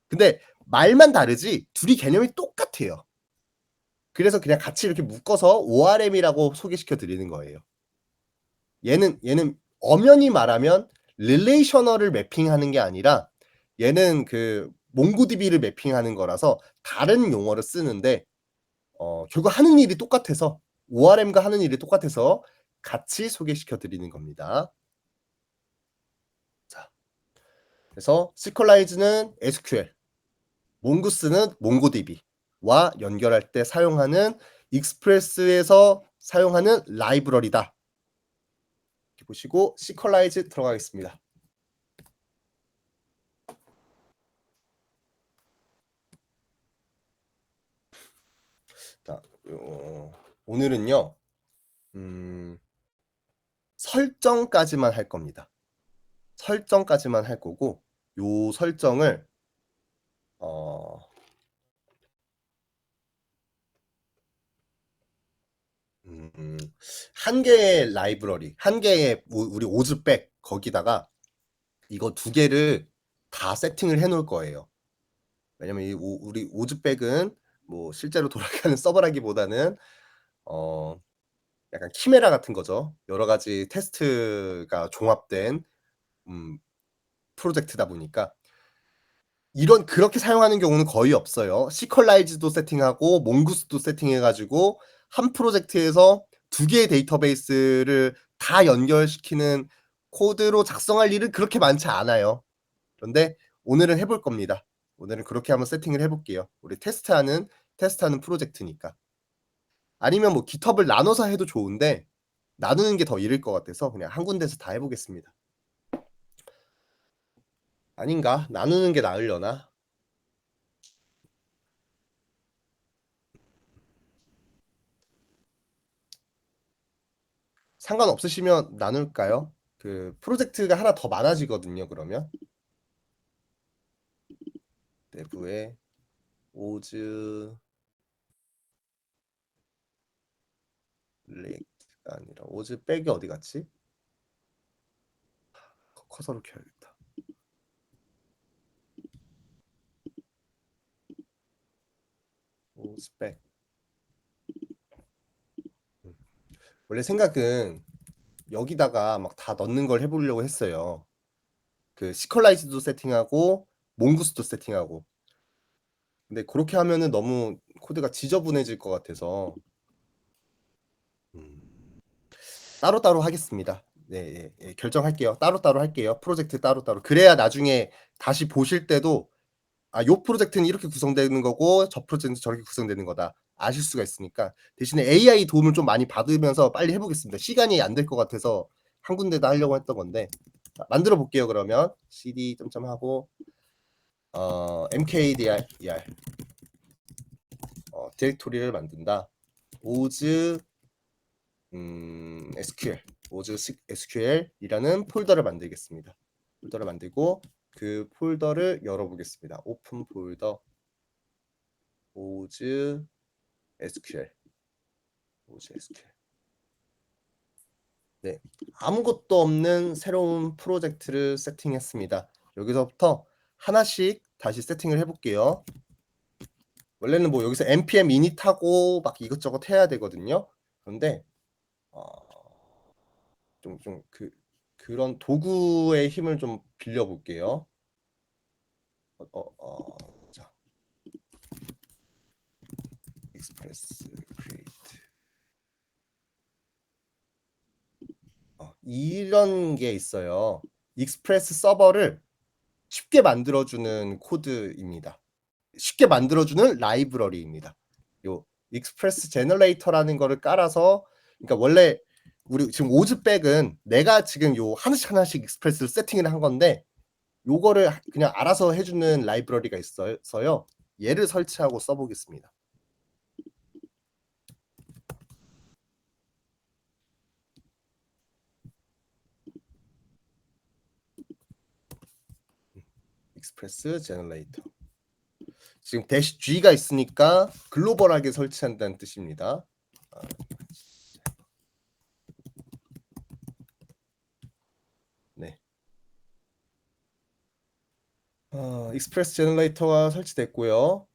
근데 말만 다르지 둘이 개념이 똑같아요. 그래서 그냥 같이 이렇게 묶어서 ORM이라고 소개시켜 드리는 거예요. 얘는 엄연히 말하면 릴레이셔널을 매핑하는 게 아니라 얘는 그 몽고DB를 매핑하는 거라서 다른 용어를 쓰는데 결국 하는 일이 똑같아서 ORM과 하는 일이 똑같아서 같이 소개시켜 드리는 겁니다. 자, 그래서 시퀄라이즈는 SQL, 몽구스는 몽고DB와 연결할 때 사용하는 익스프레스에서 사용하는 라이브러리다. 이렇게 보시고 시퀄라이즈 들어가겠습니다. 자, 오늘은요. 설정까지만 할 겁니다. 설정까지만 할 거고 요 설정을 한 개의 라이브러리, 한 개의 우리 오즈백 거기다가 이거 두 개를 다 세팅을 해 놓을 거예요. 왜냐면 우리 오즈백은 뭐 실제로 돌아가는 서버라기보다는 약간 키메라 같은 거죠. 여러 가지 테스트가 종합된 프로젝트다 보니까 그렇게 사용하는 경우는 거의 없어요. 시퀄라이즈도 세팅하고 몽구스도 세팅해 가지고 한 프로젝트에서 두 개의 데이터베이스를 다 연결시키는 코드로 작성할 일은 그렇게 많지 않아요. 그런데 오늘은 해볼 겁니다. 오늘은 그렇게 한번 세팅을 해 볼게요. 우리 테스트하는 프로젝트니까. 아니면 뭐 GitHub을 나눠서 해도 좋은데 나누는 게 더 이를 것 같아서 그냥 한 군데서 다 해 보겠습니다. 아닌가? 나누는 게 나으려나? 상관없으시면 나눌까요? 그 프로젝트가 하나 더 많아지거든요. 그러면 내부에 오즈 렉가 아니라 오즈 백이 어디 갔지? 커서로 켜야겠다. 오즈 백. 원래 생각은 여기다가 막 다 넣는 걸 해보려고 했어요. 그 시컬라이즈도 세팅하고 몽구스도 세팅하고. 근데 그렇게 하면은 너무 코드가 지저분해질 것 같아서 따로따로 하겠습니다. 네, 예, 예, 결정할게요. 따로따로 할게요. 프로젝트 따로따로. 그래야 나중에 다시 보실 때도 요 프로젝트는 이렇게 구성되는 거고 저 프로젝트는 저렇게 구성되는 거다. 아실 수가 있으니까. 대신에 AI 도움을 좀 많이 받으면서 빨리 해보겠습니다. 시간이 안 될 것 같아서 한 군데다 하려고 했던 건데. 만들어 볼게요. 그러면 cd 점점하고 mkdir 디렉토리를 만든다. 오즈 SQL 오즈 SQL이라는 폴더를 만들겠습니다. 폴더를 만들고 그 폴더를 열어보겠습니다. 오픈 폴더 오즈 SQL 오즈 SQL. 네, 아무것도 없는 새로운 프로젝트를 세팅했습니다. 여기서부터 하나씩 다시 세팅을 해볼게요. 원래는 뭐 여기서 npm init하고 막 이것저것 해야 되거든요. 그런데 좀 그런 도구의 힘을 좀 빌려볼게요. 자, 익스프레스 크리에이트. 이런 게 있어요. 익스프레스 서버를 쉽게 만들어주는 코드입니다. 쉽게 만들어주는 라이브러리입니다. 요 익스프레스 제너레이터라는 거를 깔아서, 그러니까 원래 우리 지금 오즈백은 내가 지금 요 하나씩 익스프레스를 세팅을 한 건데 요거를 그냥 알아서 해주는 라이브러리가 있어서요. 얘를 설치하고 써보겠습니다. 익스프레스 제너레이터. 지금 대시 G가 있으니까 글로벌하게 설치한다는 뜻입니다. 네. 익스프레스 제너레이터가 설치됐고요.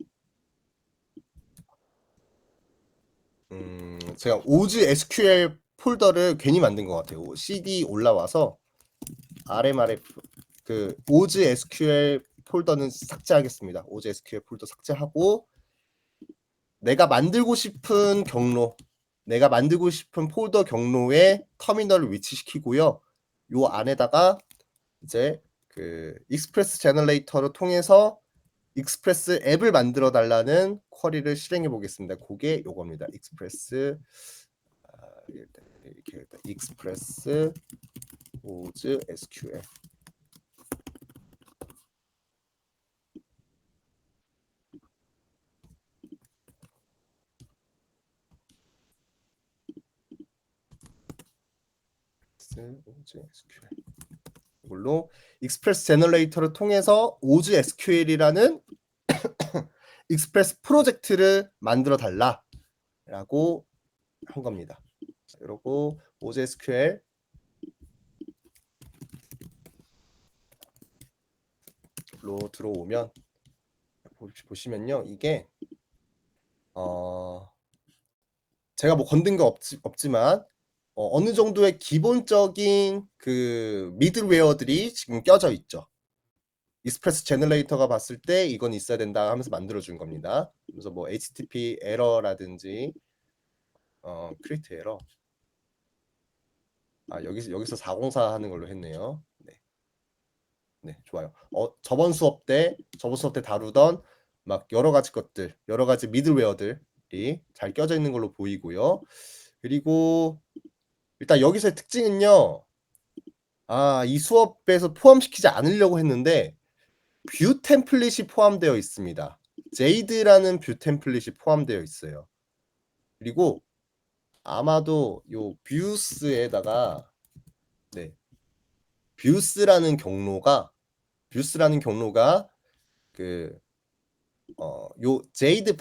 제가 오즈 SQL 폴더를 괜히 만든 것 같아요. CD 올라와서 RMRF 그 오즈 SQL 폴더는 삭제하겠습니다. 오즈 SQL 폴더 삭제하고 내가 만들고 싶은 경로, 내가 만들고 싶은 폴더 경로에 터미널을 위치시키고요. 요 안에다가 이제 그 익스프레스 제너레이터를 통해서 익스프레스 앱을 만들어 달라는 쿼리를 실행해 보겠습니다. 그게 요겁니다. 익스프레스 이렇게 익스프레스 오즈 SQL. 오즈 SQL. 이걸로 익스프레스 제너레이터를 통해서 오즈 SQL이라는 익스프레스 프로젝트를 만들어 달라라고 한 겁니다. 그리고 오즈 SQL 로 들어오면 보시면요, 이게 제가 뭐 건든 거 없지만 어느 정도의 기본적인 그 미들웨어들이 지금 껴져 있죠. 익스프레스 제너레이터가 봤을 때 이건 있어야 된다 하면서 만들어준 겁니다. 그래서 뭐 HTTP 에러라든지 크리에이트 에러. 여기서 404 하는 걸로 했네요. 네, 좋아요. 저번 수업 때 다루던 막 여러 가지 것들, 여러 가지 미들웨어들이 잘 껴져 있는 걸로 보이고요. 그리고 일단 여기서의 특징은요. 이 수업에서 포함시키지 않으려고 했는데 뷰 템플릿이 포함되어 있습니다. 제이드라는 뷰 템플릿이 포함되어 있어요. 그리고 아마도 요 뷰스에다가 네. 뷰스라는 경로가 그 요 제이드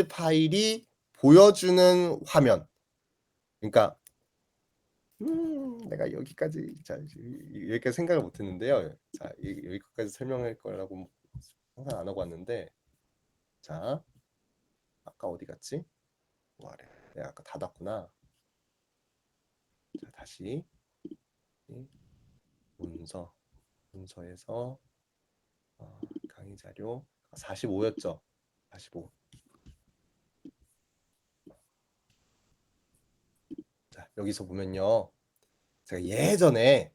파일이 보여주는 화면. 그러니까 내가 여기까지 여기까지 생각을 못 했는데요. 자, 여기까지 설명할 거라고 상상 안 하고 왔는데 자, 아까 어디 갔지? 뭐하래? 내가 아까 닫았구나. 자, 다시 문서에서 강의 자료 45였죠. 45. 자, 여기서 보면요. 제가 예전에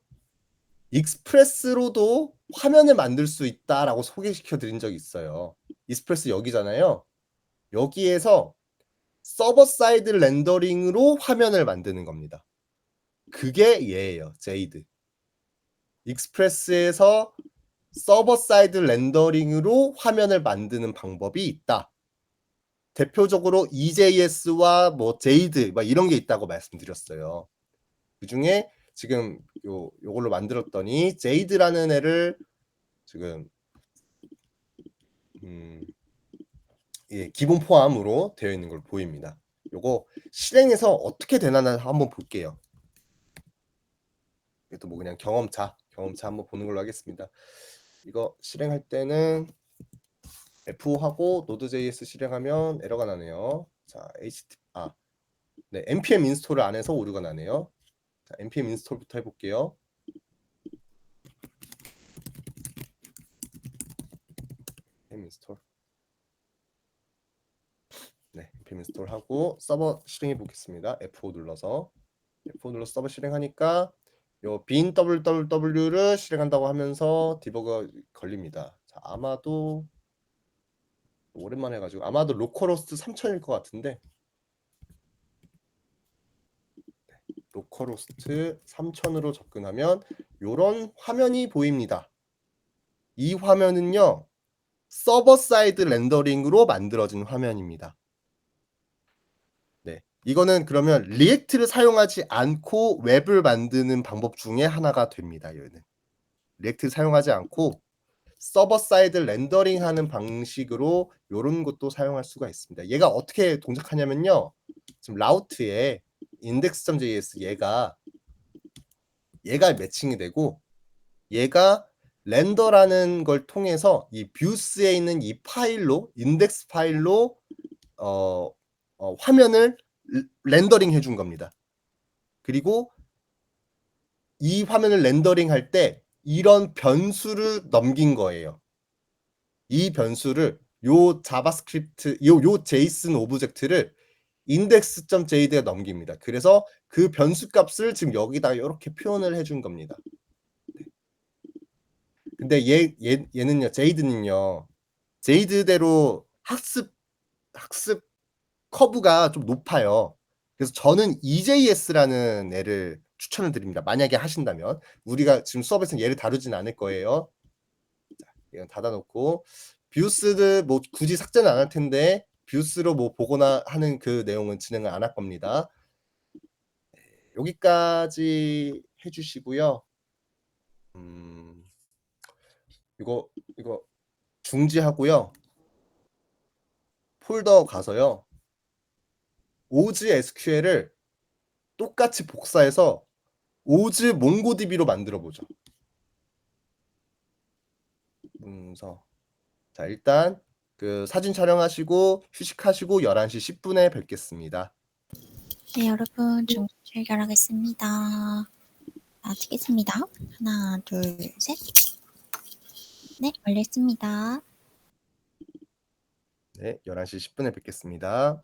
익스프레스로도 화면을 만들 수 있다라고 소개시켜 드린 적이 있어요. 익스프레스 여기잖아요. 여기에서 서버 사이드 렌더링으로 화면을 만드는 겁니다. 그게 얘예요. 제이드. 익스프레스에서 서버 사이드 렌더링으로 화면을 만드는 방법이 있다. 대표적으로 EJS와 뭐 제이드 막 이런 게 있다고 말씀드렸어요. 그중에 지금 요걸로 만들었더니 제이드라는 애를 지금 예, 기본 포함으로 되어 있는 걸 보입니다. 요거 실행해서 어떻게 되나 한번 볼게요. 이것도 뭐 그냥 경험차 한번 보는 걸로 하겠습니다. 이거 실행할 때는 F5 하고 Node.js 실행하면 에러가 나네요. 자, 네, npm 인스톨을 안 해서 오류가 나네요. 자, npm 인스톨부터 해볼게요. 인스톨. 네, npm 인스톨 하고 서버 실행해 보겠습니다. F5 눌러서 서버 실행하니까 요 bin www를 실행한다고 하면서 디버거 걸립니다. 자, 아마도 오랜만에 해가지고 아마도 로컬호스트 3000일 것 같은데 로컬호스트 3000으로 접근하면 요런 화면이 보입니다. 이 화면은요 서버 사이드 렌더링으로 만들어진 화면입니다. 네, 이거는 그러면 리액트를 사용하지 않고 웹을 만드는 방법 중에 하나가 됩니다. 얘는 리액트 사용하지 않고 서버 사이드 렌더링 하는 방식으로 요런 것도 사용할 수가 있습니다. 얘가 어떻게 동작하냐면요. 지금 라우트에 index.js 얘가 매칭이 되고 얘가 렌더라는 걸 통해서 이 뷰스에 있는 이 파일로 인덱스 파일로 화면을 렌더링 해준 겁니다. 그리고 이 화면을 렌더링 할 때 이런 변수를 넘긴 거예요. 이 변수를 요 자바스크립트 요 제이슨 오브젝트를 index.jd에 넘깁니다. 그래서 그 변수 값을 지금 여기다가 이렇게 표현을 해준 겁니다. 근데 얘는요, 제이드대로 학습 커브가 좀 높아요. 그래서 저는 EJS라는 애를 추천을 드립니다. 만약에 하신다면 우리가 지금 수업에서는 얘를 다루진 않을 거예요. 자, 이건 닫아놓고 뷰스드 뭐 굳이 삭제는 안 할 텐데 뷰스로 뭐 보거나 하는 그 내용은 진행을 안 할 겁니다. 여기까지 해주시고요. 이거 중지하고요. 폴더 가서요. 오즈 SQL을 똑같이 복사해서 오즈 몽고DB로 만들어 보죠. 문서. 자, 일단 그 사진 촬영하시고 휴식하시고 11시 10분에 뵙겠습니다. 네, 여러분 중지 해결하겠습니다. 자, 튀겠습니다. 하나, 둘, 셋. 네, 올렸습니다. 네, 11시 10분에 뵙겠습니다.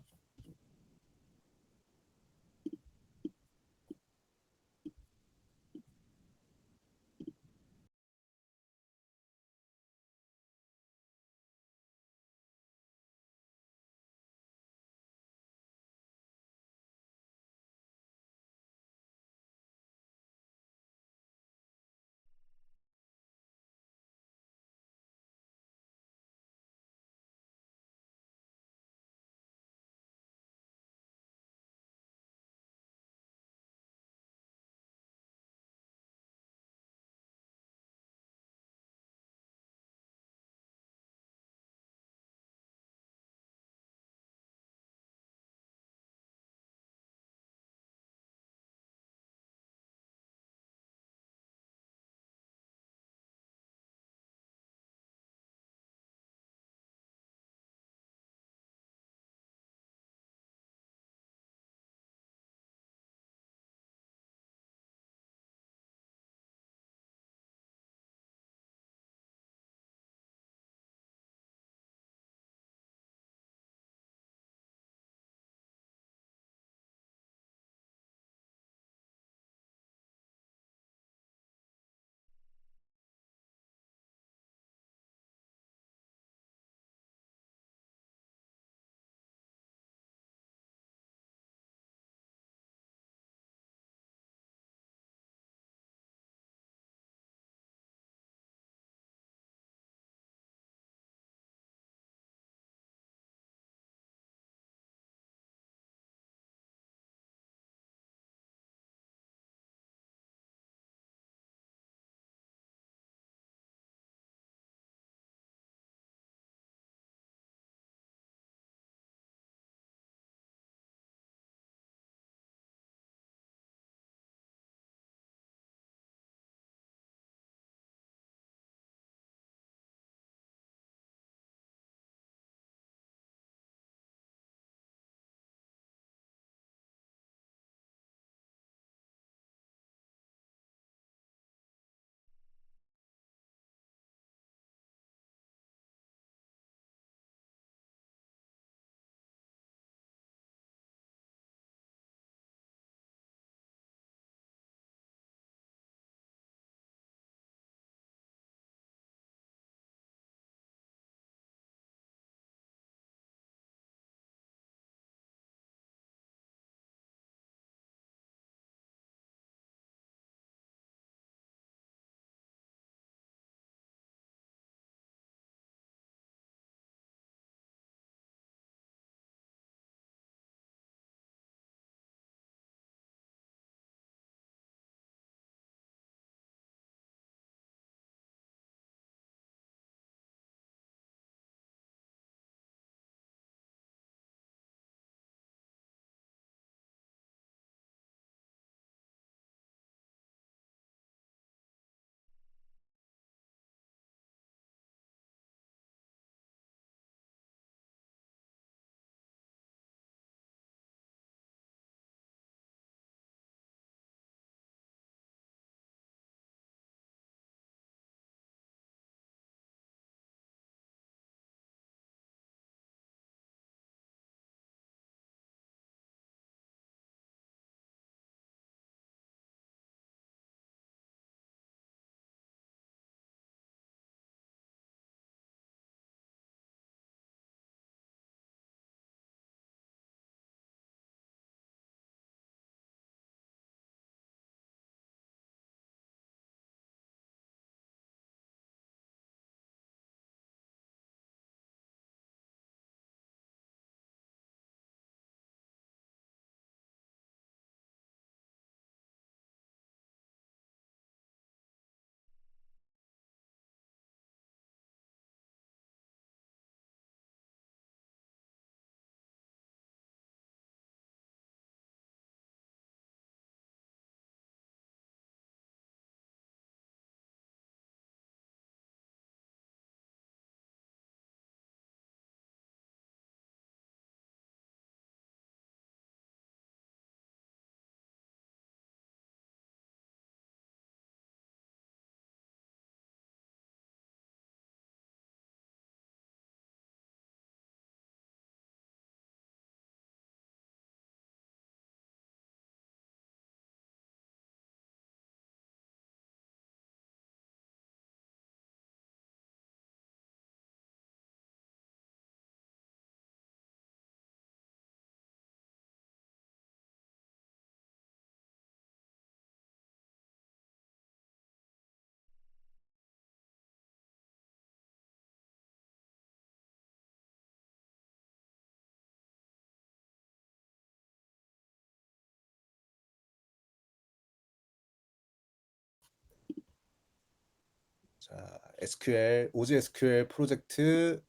자, SQL, OGSQL 프로젝트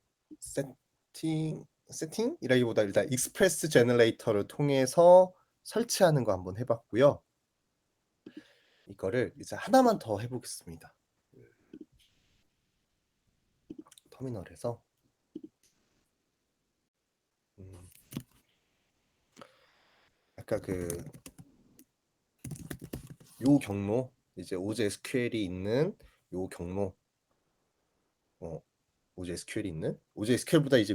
세팅이라기보다 일단 익스프레스 제너레이터를 통해서 설치하는 거 한번 해봤고요. 이거를 이제 하나만 더 해보겠습니다. 터미널에서 아까 요 경로 이제 OGSQL이 있는 요 경로 OGSQL이 있는 OGSQL보다 이제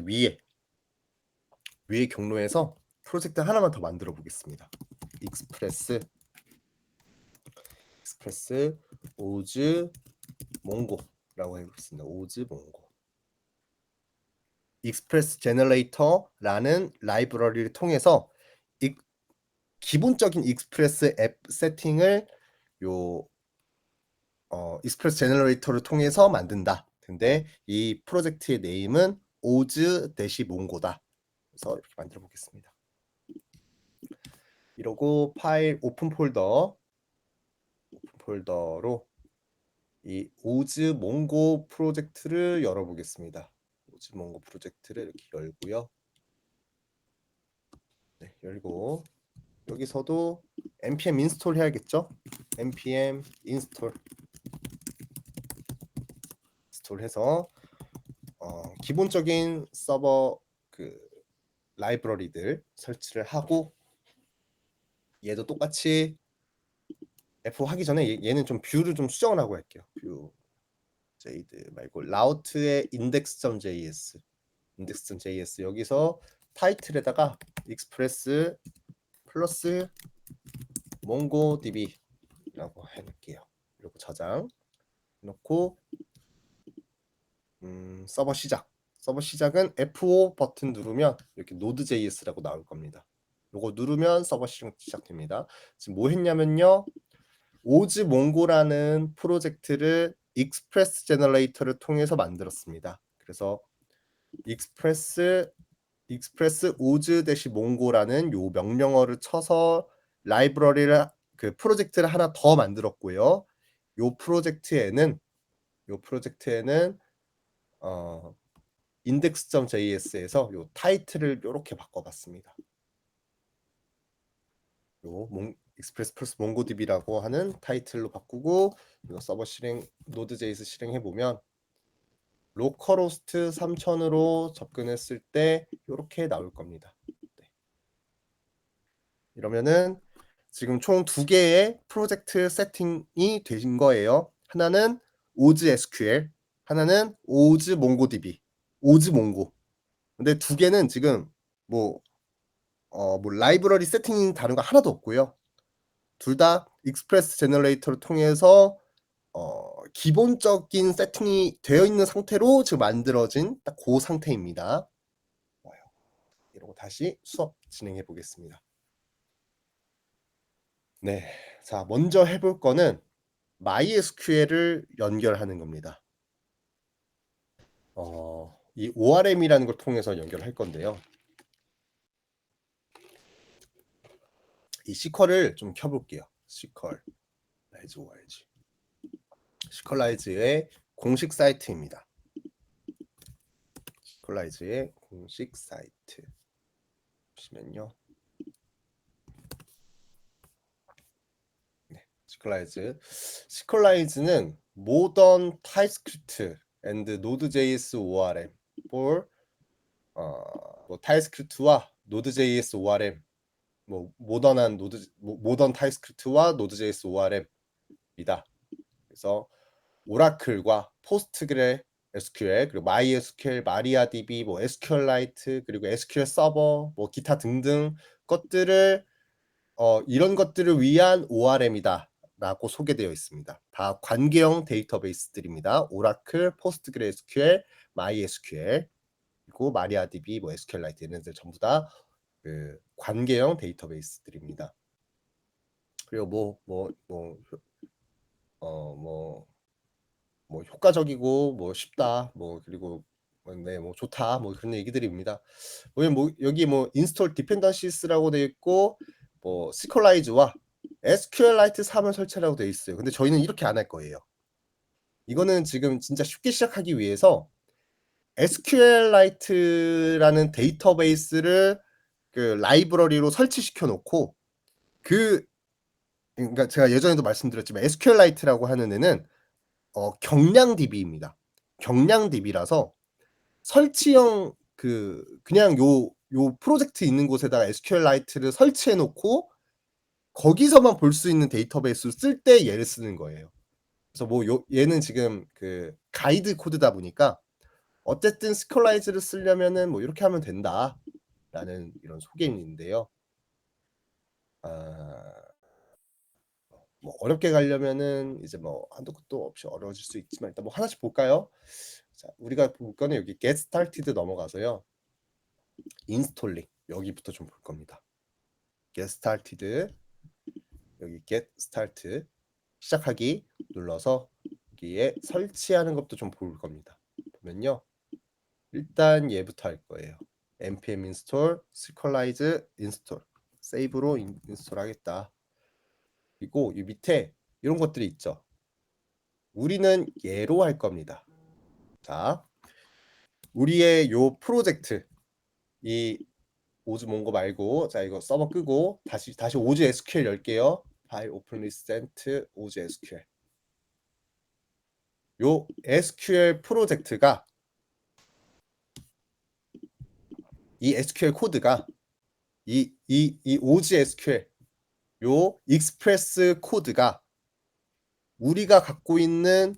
위에 경로에서 프로젝트 하나만 더 만들어 보겠습니다. 익스프레스 오즈 몽고라고 해보겠습니다. 오즈 몽고 익스프레스 제너레이터라는 라이브러리를 통해서 기본적인 익스프레스 앱 세팅을 익스프레스 제너레이터를 통해서 만든다. 근데 이 프로젝트의 네임은 오즈-몽고다. 그래서 이렇게 만들어 보겠습니다. 이러고 파일 오픈 폴더로 이 오즈몽고 프로젝트를 열어보겠습니다. 오즈몽고 프로젝트를 이렇게 열고요. 네, 열고 여기서도 npm 인스톨 해야겠죠? npm 인스톨 해서 기본적인 서버 라이브러리들 설치를 하고 얘도 똑같이 F 하기 전에 얘는 좀 뷰를 좀 수정을 하고 할게요. 뷰 제이드 말고 라우트의 index.js 여기서 타이틀에다가 익스프레스 플러스 몽고DB라고 해놓을게요. 그리고 저장 놓고 서버 시작은 F5 버튼 누르면 이렇게 node.js라고 나올 겁니다. 요거 누르면 서버 시작됩니다. 지금 뭐 했냐면요. 오즈몽고라는 프로젝트를 익스프레스 제너레이터를 통해서 만들었습니다. 그래서 익스프레스 오즈-몽고라는 요 명령어를 쳐서 라이브러리를 프로젝트를 하나 더 만들었고요. 요 프로젝트에는 index.js에서 요 타이틀을 이렇게 바꿔봤습니다. 익스프레스 플러스 몽고DB라고 하는 타이틀로 바꾸고 이거 서버 실행 node.js 실행해 보면 로컬호스트 3000으로 접근했을 때 이렇게 나올 겁니다. 네. 이러면은 지금 총 2개의 프로젝트 세팅이 된 거예요. 하나는 OGSQL, 하나는 오즈몽고DB, 오즈몽고. 근데 2개는 지금 뭐 라이브러리 세팅이 다른 거 하나도 없고요. 둘 다 익스프레스 제너레이터를 통해서 기본적인 세팅이 되어 있는 상태로 지금 만들어진 딱 그 상태입니다. 이러고 다시 수업 진행해 보겠습니다. 네, 자 먼저 해볼 거는 MySQL을 연결하는 겁니다. 이 ORM이라는 걸 통해서 연결할 건데요. 이 시퀄을 좀 켜볼게요. 시퀄라이즈의 공식 사이트입니다. 시퀄라이즈의 공식 사이트 보시면요. 네, 시퀄라이즈는 모던 타입스크립트 and node.js ORM for 타입스크립트와 node.js ORM 모던 타입스크립트와 node.js ORM이다. 그래서 오라클과 포스트그레 SQL 그리고 MySQL, MariaDB, SQLite 그리고 SQL 서버 기타 등등 것들을 이런 것들을 위한 ORM이다 라고 소개되어 있습니다. 다 관계형 데이터베이스들입니다. 오라클, 포스트그레SQL, MySQL 그리고 MariaDB, SQLite 얘네들 전부 다 관계형 데이터베이스들입니다. 그리고 효과적이고 쉽다 그리고 좋다 그런 얘기들입니다. 여기 인스톨 디펜던시스라고 되어 있고 시퀄라이즈와 SQLite 3을 설치하라고 되어 있어요. 근데 저희는 이렇게 안 할 거예요. 이거는 지금 진짜 쉽게 시작하기 위해서 SQLite라는 데이터베이스를 그 라이브러리로 설치시켜 놓고 그러니까 제가 예전에도 말씀드렸지만 SQLite라고 하는 애는 경량 DB입니다. 경량 DB라서 설치형 그냥 요 프로젝트 있는 곳에다가 SQLite를 설치해 놓고 거기서만 볼 수 있는 데이터베이스를 쓸 때 얘를 쓰는 거예요. 그래서 뭐 얘는 지금 그 가이드 코드다 보니까 어쨌든 스컬라이즈를 쓰려면은 뭐 이렇게 하면 된다라는 이런 소개인데요. 뭐 어렵게 가려면은 이제 뭐 한도 끝도 없이 어려워질 수 있지만 일단 뭐 하나씩 볼까요? 자, 우리가 볼 거는 여기 get started 넘어가서요. installing 여기부터 좀 볼 겁니다. get started 여기 get start 시작하기 눌러서 여기에 설치하는 것도 좀 볼 겁니다. 보면요. 일단 얘부터 할 거예요. npm install sqlite install 세이브로 인스톨 하겠다. 그리고 이 밑에 이런 것들이 있죠. 우리는 얘로 할 겁니다. 자, 우리의 요 프로젝트 이 오즈 몽고 말고 자 이거 서버 끄고 다시 오즈 SQL 열게요. file open recent 오즈 SQL 요 SQL 프로젝트가 이 SQL 코드가 이 오즈 SQL 요 익스프레스 코드가 우리가 갖고 있는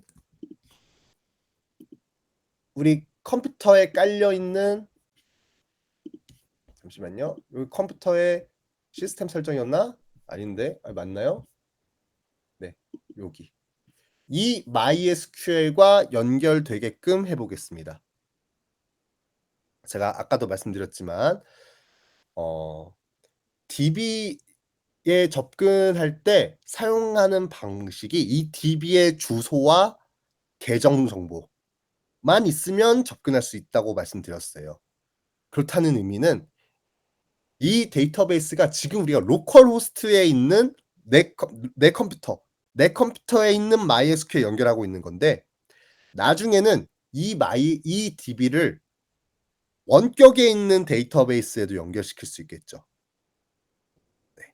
우리 컴퓨터에 깔려 있는 잠시만요. 여기 컴퓨터에 시스템 설정이었나? 아닌데. 맞나요? 네. 여기. 이 MySQL과 연결되게끔 해 보겠습니다. 제가 아까도 말씀드렸지만 DB에 접근할 때 사용하는 방식이 이 DB의 주소와 계정 정보만 있으면 접근할 수 있다고 말씀드렸어요. 그렇다는 의미는 이 데이터베이스가 지금 우리가 로컬 호스트에 있는 내 컴퓨터에 있는 MySQL 연결하고 있는 건데 나중에는 이 DB를 원격에 있는 데이터베이스에도 연결시킬 수 있겠죠. 네.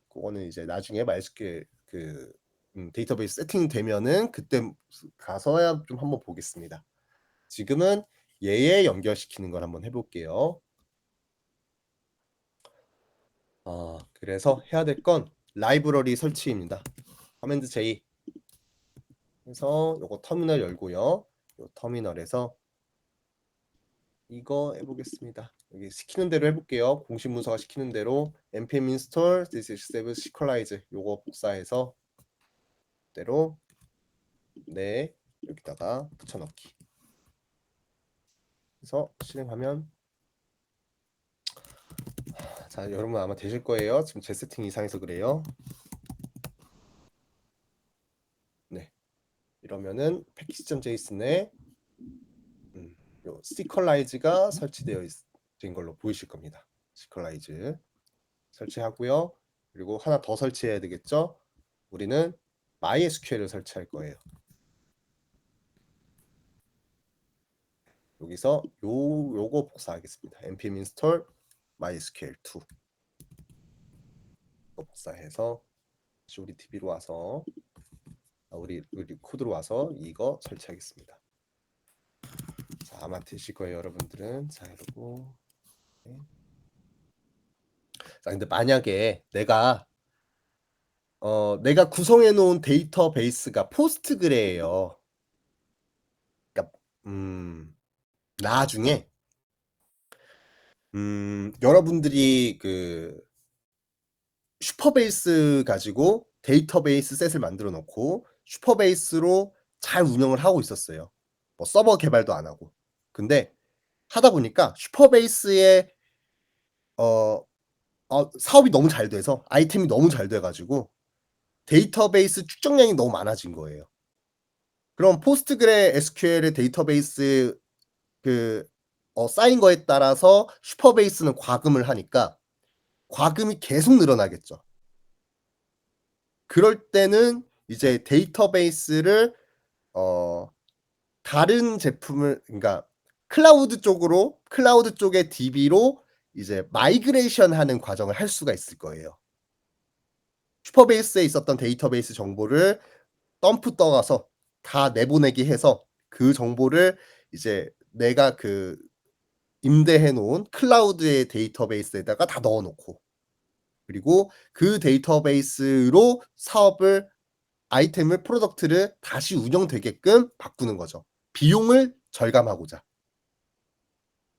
그거는 이제 나중에 MySQL 데이터베이스 세팅되면은 그때 가서야 좀 한번 보겠습니다. 지금은 얘에 연결시키는 걸 한번 해 볼게요. 그래서 해야 될 건 라이브러리 설치입니다. 커맨드 J 해서 요거 터미널 열고요. 요 터미널에서 이거 해보겠습니다. 여기 시키는 대로 해볼게요. 공식 문서가 시키는 대로 npm install this7 sqlite 요거 복사해서 대로 네 여기다가 붙여넣기 해서 실행하면 자 여러분 아마 되실 거예요. 지금 제 세팅 이상해서 그래요. 네 이러면은 패키지.json에 요 sqlite가 설치되어 된 걸로 보이실 겁니다. sqlite 설치하고요. 그리고 하나 더 설치해야 되겠죠. 우리는 MySQL을 설치할 거예요. 여기서 요거 복사하겠습니다. npm install mysql2 복사해서 다시 우리 DB로 와서 우리 코드로 와서 이거 설치하겠습니다. 자, 아마 되실 거예요, 여러분들은. 자, 이러고 자, 근데 만약에 내가 구성해 놓은 데이터베이스가 포스트그레예요. 그러니까 나중에 여러분들이 그 슈퍼베이스 가지고 데이터베이스 셋을 만들어 놓고 슈퍼베이스로 잘 운영을 하고 있었어요. 뭐 서버 개발도 안 하고. 근데 하다 보니까 슈퍼베이스의 사업이 너무 잘 돼서 아이템이 너무 잘 돼 가지고 데이터베이스 축적량이 너무 많아진 거예요. 그럼 포스트그레 SQL의 데이터베이스 쌓인 거에 따라서 슈퍼베이스는 과금을 하니까 과금이 계속 늘어나겠죠. 그럴 때는 이제 데이터베이스를 다른 제품을 그러니까 클라우드 쪽의 DB로 이제 마이그레이션 하는 과정을 할 수가 있을 거예요. 슈퍼베이스에 있었던 데이터베이스 정보를 덤프 떠가서 다 내보내게 해서 그 정보를 이제 내가 그 임대해 놓은 클라우드의 데이터베이스에다가 다 넣어 놓고 그리고 그 데이터베이스로 프로덕트를 다시 운영되게끔 바꾸는 거죠. 비용을 절감하고자.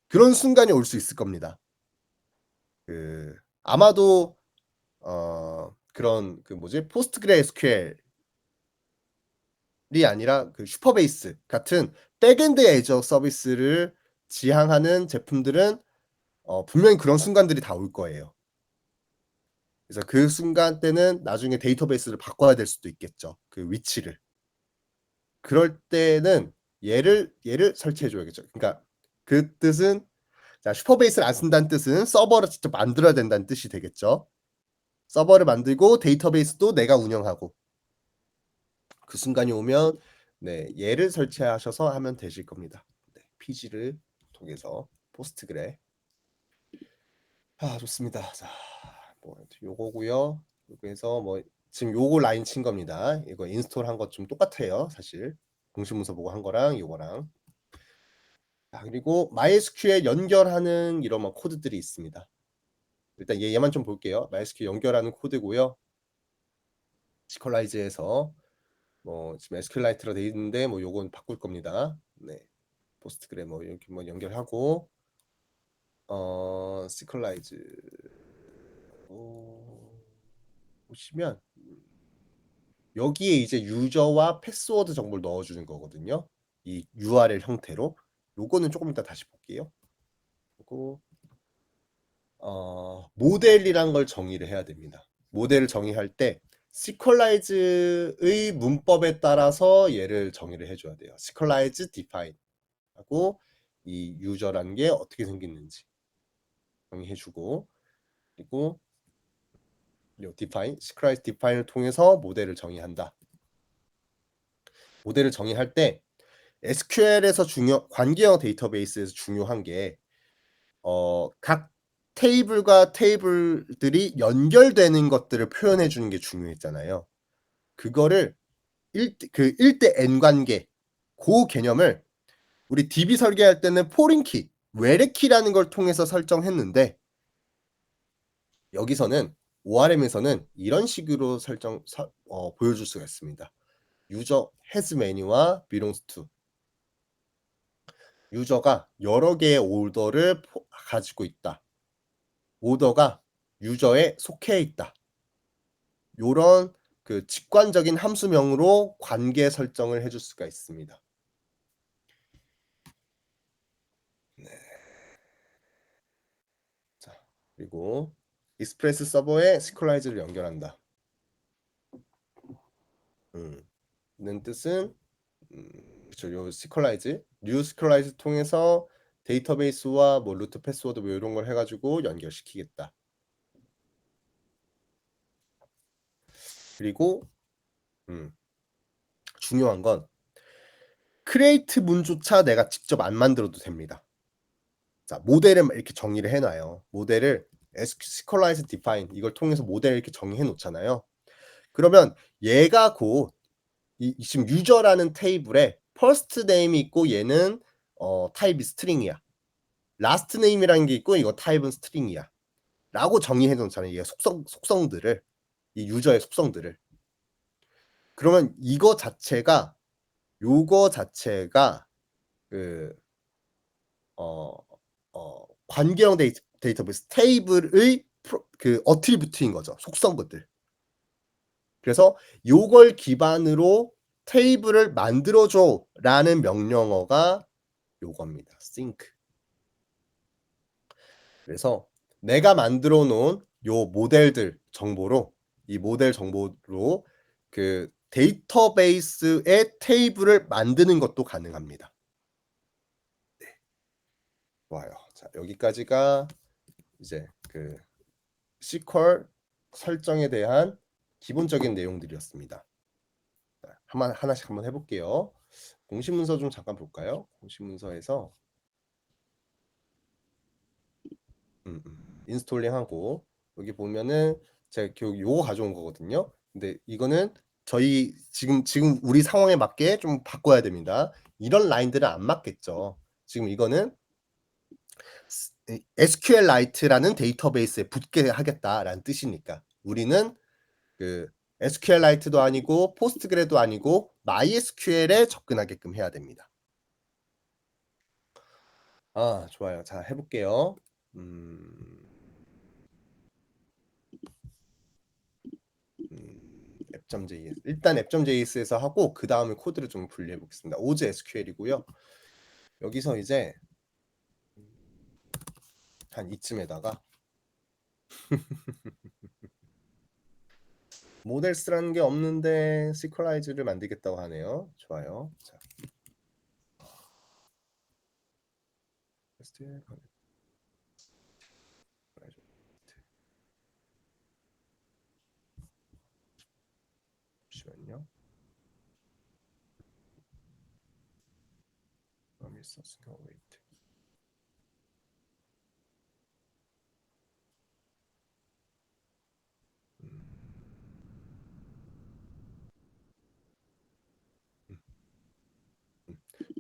그런 순간이 올 수 있을 겁니다. 아마도 그런 포스트그레SQL이 아니라 그 슈퍼베이스 같은 백엔드 애저 서비스를 지향하는 제품들은 분명히 그런 순간들이 다 올 거예요. 그래서 그 순간 때는 나중에 데이터베이스를 바꿔야 될 수도 있겠죠. 그 위치를. 그럴 때는 얘를 설치해 줘야겠죠. 그러니까 그 뜻은 자, 슈퍼베이스를 안 쓴다는 뜻은 서버를 직접 만들어야 된다는 뜻이 되겠죠. 서버를 만들고 데이터베이스도 내가 운영하고 그 순간이 오면 네, 얘를 설치하셔서 하면 되실 겁니다. 네, PG를 통해서 포스트그레. 좋습니다. 자, 뭐 요거고요. 그래서 뭐 지금 요거 라인 친 겁니다. 이거 인스톨 한 것 좀 똑같아요, 사실. 공식 문서 보고 한 거랑 요거랑. 그리고 MySQL 연결하는 이런 뭐 코드들이 있습니다. 일단 얘만 좀 볼게요. MySQL 연결하는 코드고요. 시퀄라이즈에서 뭐 지금 SQLite로 돼 있는데 뭐 요건 바꿀 겁니다. 네. 포스트그레 뭐 이렇게 뭐 연결하고 시퀄라이즈 보시면 여기에 이제 유저와 패스워드 정보를 넣어주는 거거든요. 이 URL 형태로. 요거는 조금 이따 다시 볼게요. 그리고 모델이란 걸 정의를 해야 됩니다. 모델을 정의할 때 시퀄라이즈의 문법에 따라서 얘를 정의를 해줘야 돼요. 시퀄라이즈 디파인 하고 이 유저라는 게 어떻게 생겼는지 정의해주고 그리고 요 define, 시퀄라이즈 디파인을 통해서 모델을 정의한다. 모델을 정의할 때 SQL에서 관계형 데이터베이스에서 중요한 게 각 테이블과 테이블들이 연결되는 것들을 표현해 주는 게 중요했잖아요. 그거를 1대 N 관계 그 개념을 우리 DB 설계할 때는 포린키, 외래키라는 걸 통해서 설정했는데 여기서는 ORM에서는 이런 식으로 보여줄 수가 있습니다. 유저 has 메뉴와 belongs to 유저가 여러 개의 오더를 가지고 있다. 오더가 유저에 속해 있다. 요런 그 직관적인 함수명으로 관계 설정을 해줄 수가 있습니다. 네. 자, 그리고 익스프레스 서버에 시퀄라이즈를 연결한다. 는 뜻은 그쵸, 요 시퀄라이즈, 뉴 시퀄라이즈 통해서 데이터베이스와 뭐 루트 패스워드 뭐 이런 걸 해가지고 연결시키겠다. 그리고 중요한 건 크리에이트 문조차 내가 직접 안 만들어도 됩니다. 자, 모델을 이렇게 정의를 해놔요. 모델을 SQLize define 이걸 통해서 모델을 이렇게 정의해 놓잖아요. 그러면 얘가 곧 지금 유저라는 테이블에 first name이 있고 얘는 타입이 스트링이야. last name이라는 게 있고 이거 타입은 스트링이야. 라고 정의해 놓잖아요. 얘 속성들을 이 유저의 속성들을. 그러면 요거 자체가 그 관계형 데이터베이스 테이블의 그 어트리뷰트인 거죠. 속성것들. 그래서 요걸 기반으로 테이블을 만들어줘라는 명령어가 요겁니다. sync. 그래서 내가 만들어 놓은 요 모델들 정보로 이 모델 정보로 그 데이터베이스의 테이블을 만드는 것도 가능합니다. 네. 좋아요. 자, 여기까지가 이제 그 SQL 설정에 대한 기본적인 내용들이었습니다. 하나씩 한번 해볼게요. 공식 문서 좀 잠깐 볼까요? 공식 문서에서 인스톨링하고 여기 보면은 제가 요거 가져온 거거든요. 근데 이거는 저희 지금 우리 상황에 맞게 좀 바꿔야 됩니다. 이런 라인들은 안 맞겠죠. 지금 이거는 SQLite라는 데이터베이스에 붙게 하겠다라는 뜻이니까 우리는 그 SQLite도 아니고 포스트그레도 아니고 MySQL에 접근하게끔 해야 됩니다. 아, 좋아요. 자, 해볼게요. 앱.js 일단 앱.js에서 하고 그 다음에 코드를 좀 분리해 보겠습니다. 오즈 SQL이고요. 여기서 이제 한 이쯤에다가 모델스라는 게 없는데 시퀄라이즈를 만들겠다고 하네요. 좋아요. 자, 잠시만요.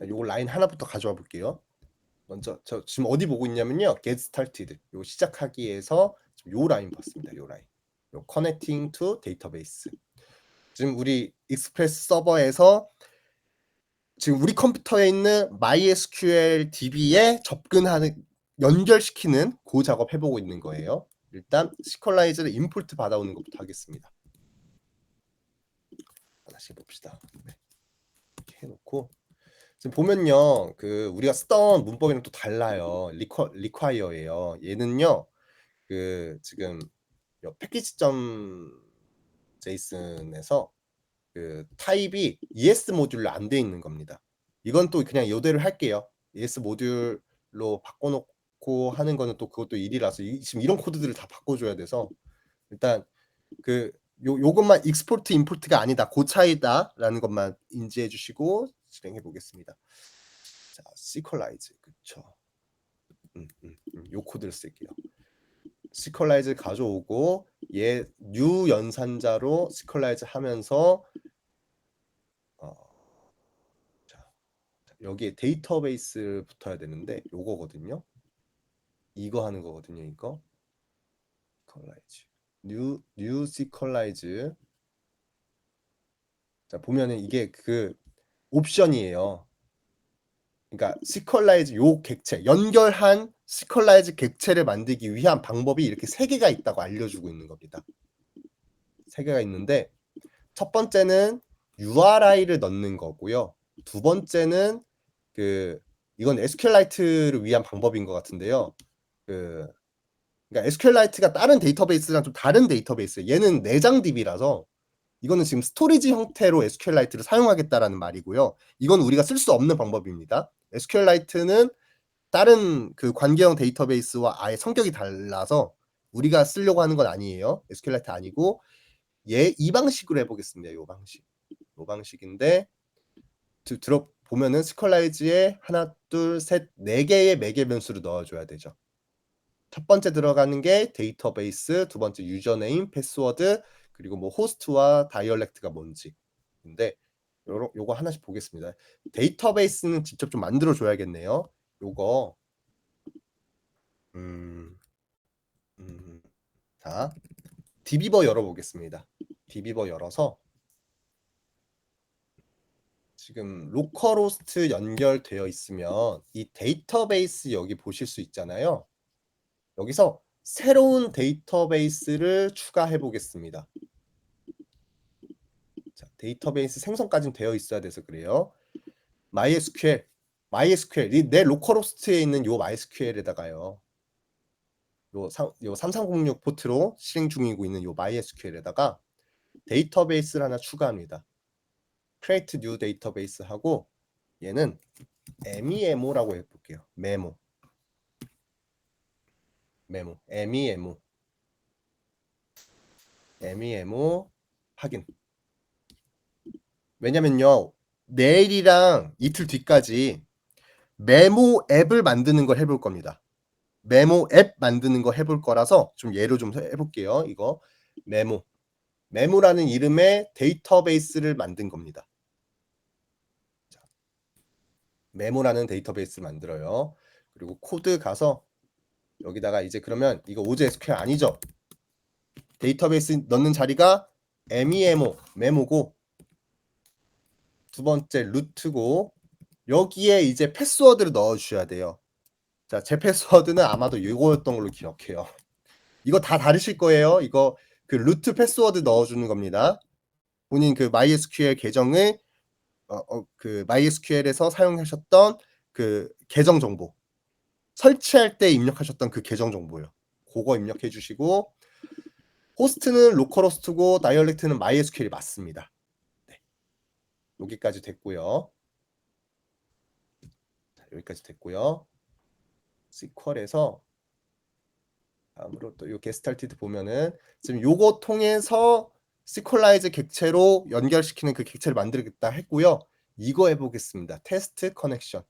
요거 라인 하나부터 가져와 볼게요. 먼저 저 지금 어디 보고 있냐면요. get started. 요 시작하기에서 요 라인 봤습니다. 요 라인. 요 connecting to database. 지금 우리 익스프레스 서버에서 지금 우리 컴퓨터에 있는 MySQL DB에 접근하는 연결시키는 그 작업 해보고 있는 거예요. 일단 시퀄라이즈를 임포트 받아오는 것부터 하겠습니다. 하나씩 해봅시다. 네. 이렇게 해놓고 지금 보면요, 그 우리가 쓰던 문법이랑 또 달라요. require예요. 얘는요, 그 지금 패키지.json에서 그 타입이 ES 모듈로 안 돼 있는 겁니다. 이건 또 그냥 이대로 할게요. ES 모듈로 바꿔놓고 하는 거는 또 그것도 일이라서 지금 이런 코드들을 다 바꿔줘야 돼서 일단 그 요것만 익스포트 임포트가 아니다. 그 차이다라는 것만 인지해 주시고 실행해 보겠습니다. 자, 시퀄라이즈 그쵸. 요 코드를 쓸게요. 시퀄라이즈 가져오고 얘 뉴 연산자로 시퀄라이즈 하면서 자, 여기에 데이터베이스 붙어야 되는데 요거거든요. 이거 하는 거거든요. 이거 시퀄라이즈 뉴 시퀄라이즈. 자, 보면은 이게 그 옵션이에요. 그러니까 시퀄라이즈 요 객체 연결한 시퀄라이즈 객체를 만들기 위한 방법이 이렇게 세 개가 있다고 알려주고 있는 겁니다. 세 개가 있는데 첫 번째는 URI를 넣는 거고요. 두 번째는 그 이건 SQLite를 위한 방법인 것 같은데요. 그러니까 SQLite가 다른 데이터베이스랑 좀 다른 데이터베이스예요. 얘는 내장 DB라서 이거는 지금 스토리지 형태로 SQLite를 사용하겠다라는 말이고요. 이건 우리가 쓸 수 없는 방법입니다. SQLite는 다른 그 관계형 데이터베이스와 아예 성격이 달라서 우리가 쓰려고 하는 건 아니에요. SQLite 아니고 이 방식으로 해보겠습니다. 이 방식. 이 방식인데 보면은 스컬라이즈에 하나, 둘, 셋, 네 개의 매개 변수를 넣어줘야 되죠. 첫 번째 들어가는 게 데이터베이스, 두 번째 유저네임, 패스워드, 그리고 뭐 호스트와 다이얼렉트가 뭔지. 근데 요거 하나씩 보겠습니다. 데이터베이스는 직접 좀 만들어 줘야겠네요. 요거 자, DB버 열어보겠습니다. DB버 열어서 지금 로컬호스트 연결되어 있으면 이 데이터베이스 여기 보실 수 있잖아요. 여기서 새로운 데이터베이스를 추가해 보겠습니다. 자, 데이터베이스 생성까지는 되어 있어야 돼서 그래요. MySQL 내 로컬호스트에 있는 요 MySQL에다가요. 요 3306 포트로 실행 중이고 있는 요 MySQL에다가 데이터베이스를 하나 추가합니다. create new database 하고 얘는 MEMO라고 해볼게요. 메모 MEMO 확인. 왜냐면요 내일이랑 이틀 뒤까지 메모 앱을 만드는 걸 해볼 겁니다. 메모 앱 만드는 거 해볼 거라서 좀 예로 좀 해볼게요. 이거 메모라는 이름의 데이터베이스를 만든 겁니다. 자, 메모라는 데이터베이스 만들어요. 그리고 코드 가서 여기다가 이제 그러면 이거 OJSQL 아니죠? 데이터베이스 넣는 자리가 메모고 두 번째 루트고 여기에 이제 패스워드를 넣어 주셔야 돼요. 자, 제 패스워드는 아마도 이거였던 걸로 기억해요. 이거 다 다르실 거예요. 이거 그 루트 패스워드 넣어 주는 겁니다. 본인 그 MySQL 계정을 그 MySQL에서 사용하셨던 그 계정 정보 설치할 때 입력하셨던 그 계정 정보요. 그거 입력해 주시고 호스트는 로컬호스트고 다이얼렉트는 MySQL이 맞습니다. 네. 여기까지 됐고요. 자, 여기까지 됐고요. SQL에서 다음으로 또 요 게스탈티드 보면은 지금 요거 통해서 시퀄라이즈 객체로 연결시키는 그 객체를 만들겠다 했고요. 이거 해보겠습니다. 테스트 커넥션.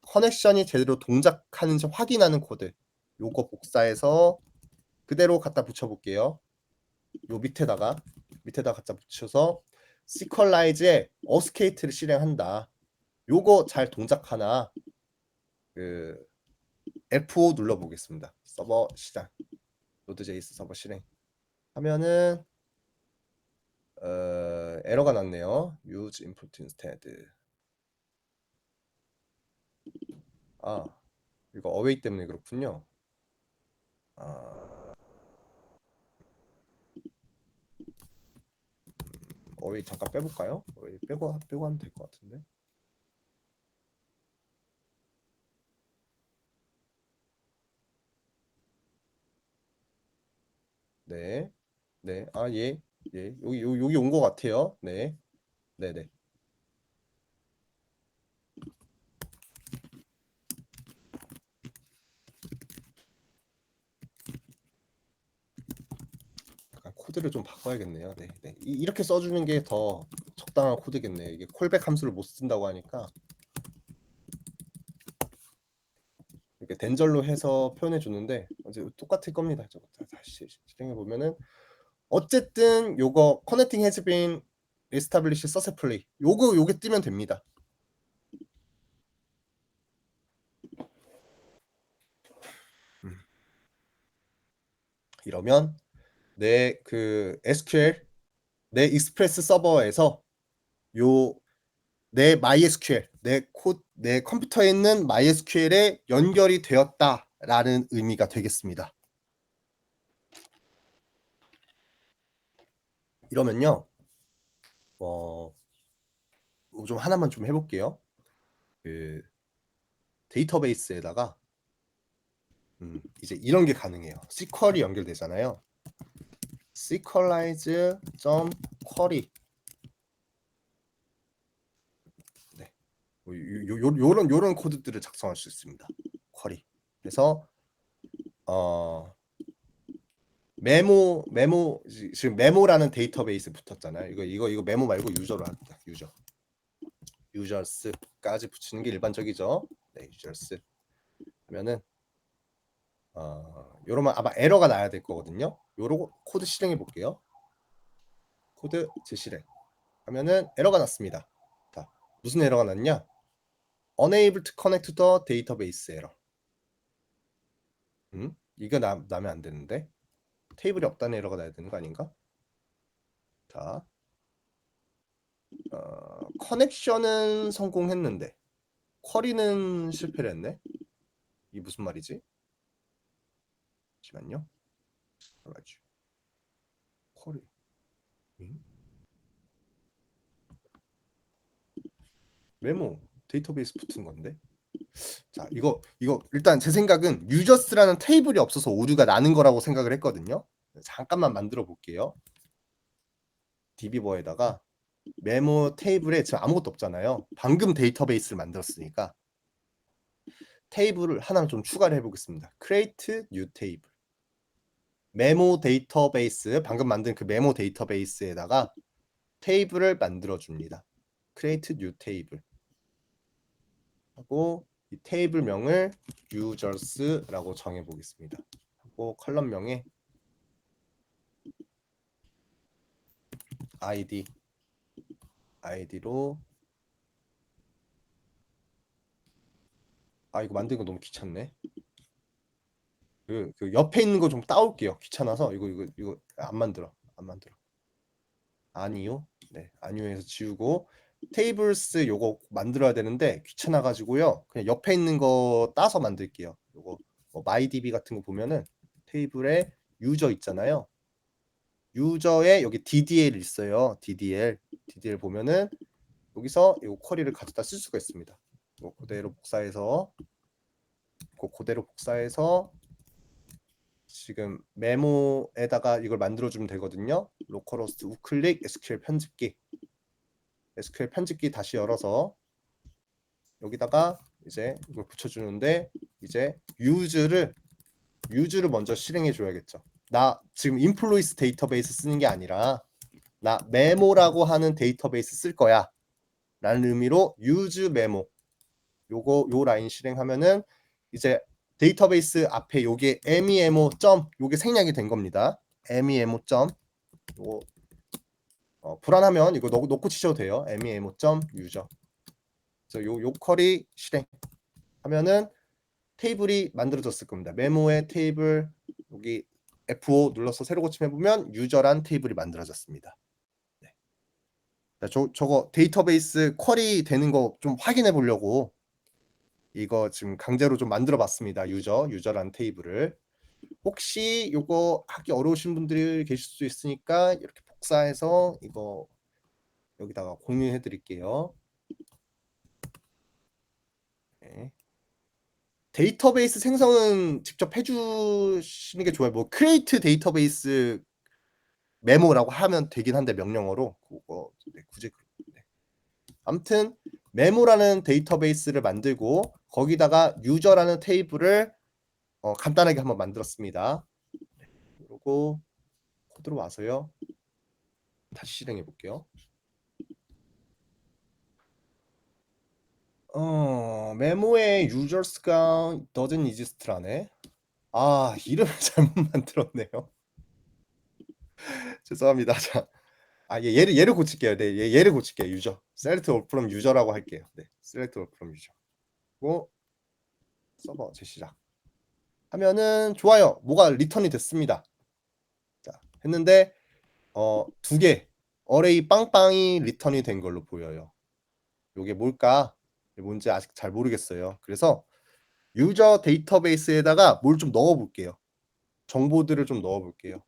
커넥션이 제대로 동작하는지 확인하는 코드. 요거 복사해서 그대로 갖다 붙여볼게요. 요 밑에다가 갖다 붙여서 시퀄라이즈에 어스케이트를 실행한다. 요거 잘 동작하나 그 F5 눌러보겠습니다. 서버 시작. 노드.js 서버 실행. 하면은 에러가 났네요. use input instead. 아, 이거 어웨이 때문에 그렇군요. 어웨이 잠깐 빼볼까요? 어웨이 빼고 하면 될 것 같은데. 네, 네, 예, 여기 온 것 같아요. 네, 네, 네. 약간 코드를 좀 바꿔야겠네요. 네, 네. 이렇게 써주는 게 더 적당한 코드겠네요. 이게 콜백 함수를 못 쓴다고 하니까 이렇게 덴절로 해서 표현해 주는데 이제 똑같을 겁니다. 저거 다시 실행해 보면은 어쨌든 요거 커넥팅 has been established successfully 요게 뜨면 됩니다. 이러면 내 그 SQL 내 익스프레스 서버에서 요 내 MySQL 내 컴퓨터에 있는 MySQL에 연결이 되었다라는 의미가 되겠습니다. 이러면요, 좀 하나만 좀 해볼게요. 그 데이터베이스에다가 이제 이런 게 가능해요. SQL이 연결되잖아요. SQLize.query 네. 요런 코드들을 작성할 수 있습니다. 쿼리. 그래서 메모 지금 메모라는 데이터베이스 붙었잖아요. 이거 메모 말고 유저로 합니다. 유저스까지 붙이는 게 일반적이죠. 네, 유저스 하면은 요러면 아마 에러가 나야 될 거거든요. 요러고 코드 실행해 볼게요. 코드 재실행 하면은 에러가 났습니다. 자, 무슨 에러가 났냐? Unable to connect the database 에러. 이거 나면 안 되는데. 테이블이 없다는 에러가 나야 되는 거 아닌가? 자, 커넥션은 성공했는데 쿼리는 실패를 했네. 이게 무슨 말이지? 잠시만요. 쿼리. 메모 데이터베이스 붙은 건데. 자, 이거 일단 제 생각은 유저스라는 테이블이 없어서 오류가 나는 거라고 생각을 했거든요. 잠깐만 만들어 볼게요. DB버에다가 메모 테이블에 지금 아무것도 없잖아요. 방금 데이터베이스를 만들었으니까 테이블을 하나 좀 추가를 해보겠습니다. Create New Table. 메모 데이터베이스 방금 만든 그 메모 데이터베이스에다가 테이블을 만들어 줍니다. create new table 하고 이 테이블명을 users라고 정해 보겠습니다. 하고 컬럼명에 id로 이거 만드는 거 너무 귀찮네. 그 옆에 있는 거 좀 따올게요. 귀찮아서 이거 안 만들어. 아니요. 네, 아니요에서 지우고 테이블스 요거 만들어야 되는데 귀찮아 가지고요. 그냥 옆에 있는 거 따서 만들게요. 요거 뭐 MyDB 같은 거 보면은 테이블에 유저 있잖아요. 유저에 여기 DDL 있어요. DDL 보면은 여기서 이 쿼리를 가져다 쓸 수가 있습니다. 그대로 복사해서 지금 메모에다가 이걸 만들어주면 되거든요. 로컬호스트 우클릭 SQL 편집기 다시 열어서 여기다가 이제 이걸 붙여주는데 이제 use를 먼저 실행해 줘야겠죠. 나 지금 인플루이스 데이터베이스 쓰는 게 아니라 나 메모라고 하는 데이터베이스 쓸 거야 라는 의미로 use 메모 요 라인 실행하면은 이제 데이터베이스 앞에 요게 memo 점 요게 생략이 된 겁니다. memo 점 요거 불안하면 이거 놓고 치셔도 돼요. memo 점 user. 그래서 요 쿼리 실행하면은 테이블이 만들어졌을 겁니다. 메모의 테이블 여기 F5 눌러서 새로 고침해 보면 유저란 테이블이 만들어졌습니다. 네. 저거 데이터베이스 쿼리 되는 거 좀 확인해 보려고 이거 지금 강제로 좀 만들어 봤습니다. 유저란 테이블을. 혹시 요거 하기 어려우신 분들이 계실 수 있으니까 이렇게 복사해서 이거 여기다가 공유해 드릴게요. 네. 데이터베이스 생성은 직접 해주시는 게 좋아요. 뭐 create 데이터베이스 메모라고 하면 되긴 한데 명령어로 그거 굳이 아무튼 메모라는 데이터베이스를 만들고 거기다가 유저라는 테이블을 간단하게 한번 만들었습니다. 그리고 코드로 와서요. 다시 실행해 볼게요. 메모에 users가 doesn't exist라네. 이름을 잘못 만들었네요. 죄송합니다. 자, 얘를 고칠게요. 네, 얘를 고칠게요. 유저. select all from user라고 할게요. 네, select all from user. 그리고 서버 재시작. 하면은 좋아요. 뭐가 리턴이 됐습니다. 자, 했는데 2개 어레이 빵빵이 리턴이 된 걸로 보여요. 요게 뭘까? 뭔지 아직 잘 모르겠어요. 그래서 유저 데이터베이스에다가 뭘 좀 넣어 볼게요. 정보들을 좀 넣어 볼게요.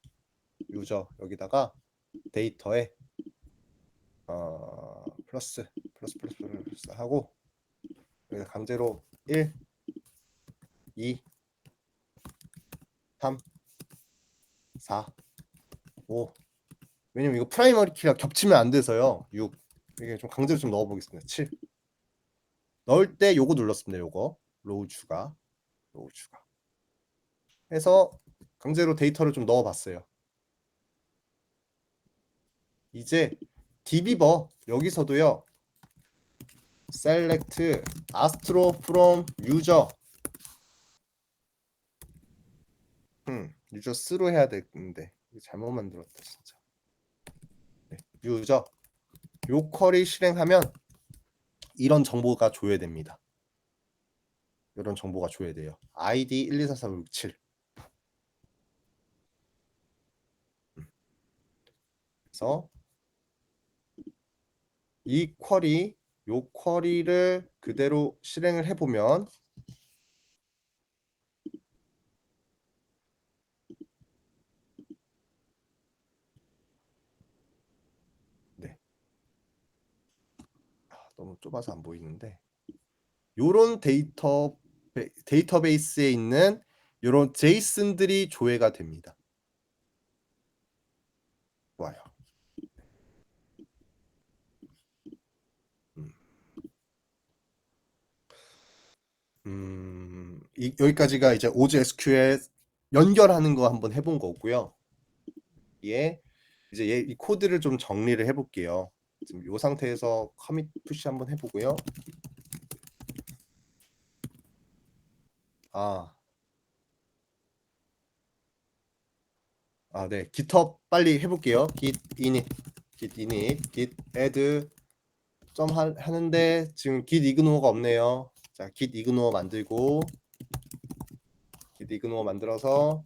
유저 여기다가 데이터에 플러스 하고 여기다 강제로 1 2 3 4 5 왜냐면 이거 프라이머리 키가 겹치면 안 돼서요. 6 이게 좀 강제로 좀 넣어 보겠습니다. 7 넣을 때 요거 눌렀습니다. 요거 로우 추가 해서 강제로 데이터를 좀 넣어 봤어요. 이제 dbeaver 여기서도요. select astro from user users로 해야 되는데 잘못 만들었다 진짜. 네, user 요 쿼리 실행하면 이런 정보가 줘야 됩니다. 이런 정보가 줘야 돼요. id 1244567 그래서 이 쿼리 요 쿼리를 그대로 실행을 해보면 네. 너무 좁아서 안 보이는데 요런 데이터베이스에 있는 요런 제이슨들이 조회가 됩니다. 좋아요. 여기까지가 이제 오즈 SQL 연결하는 거 한번 해본 거고요. 이제 이 코드를 좀 정리를 해볼게요. 지금 이 상태에서 커밋 푸시 한번 해보고요. 네, GitHub 빨리 해볼게요. git init, git add 점 하는데 지금 git ignore 없네요. 자, git ignore 만들고 git ignore 만들어서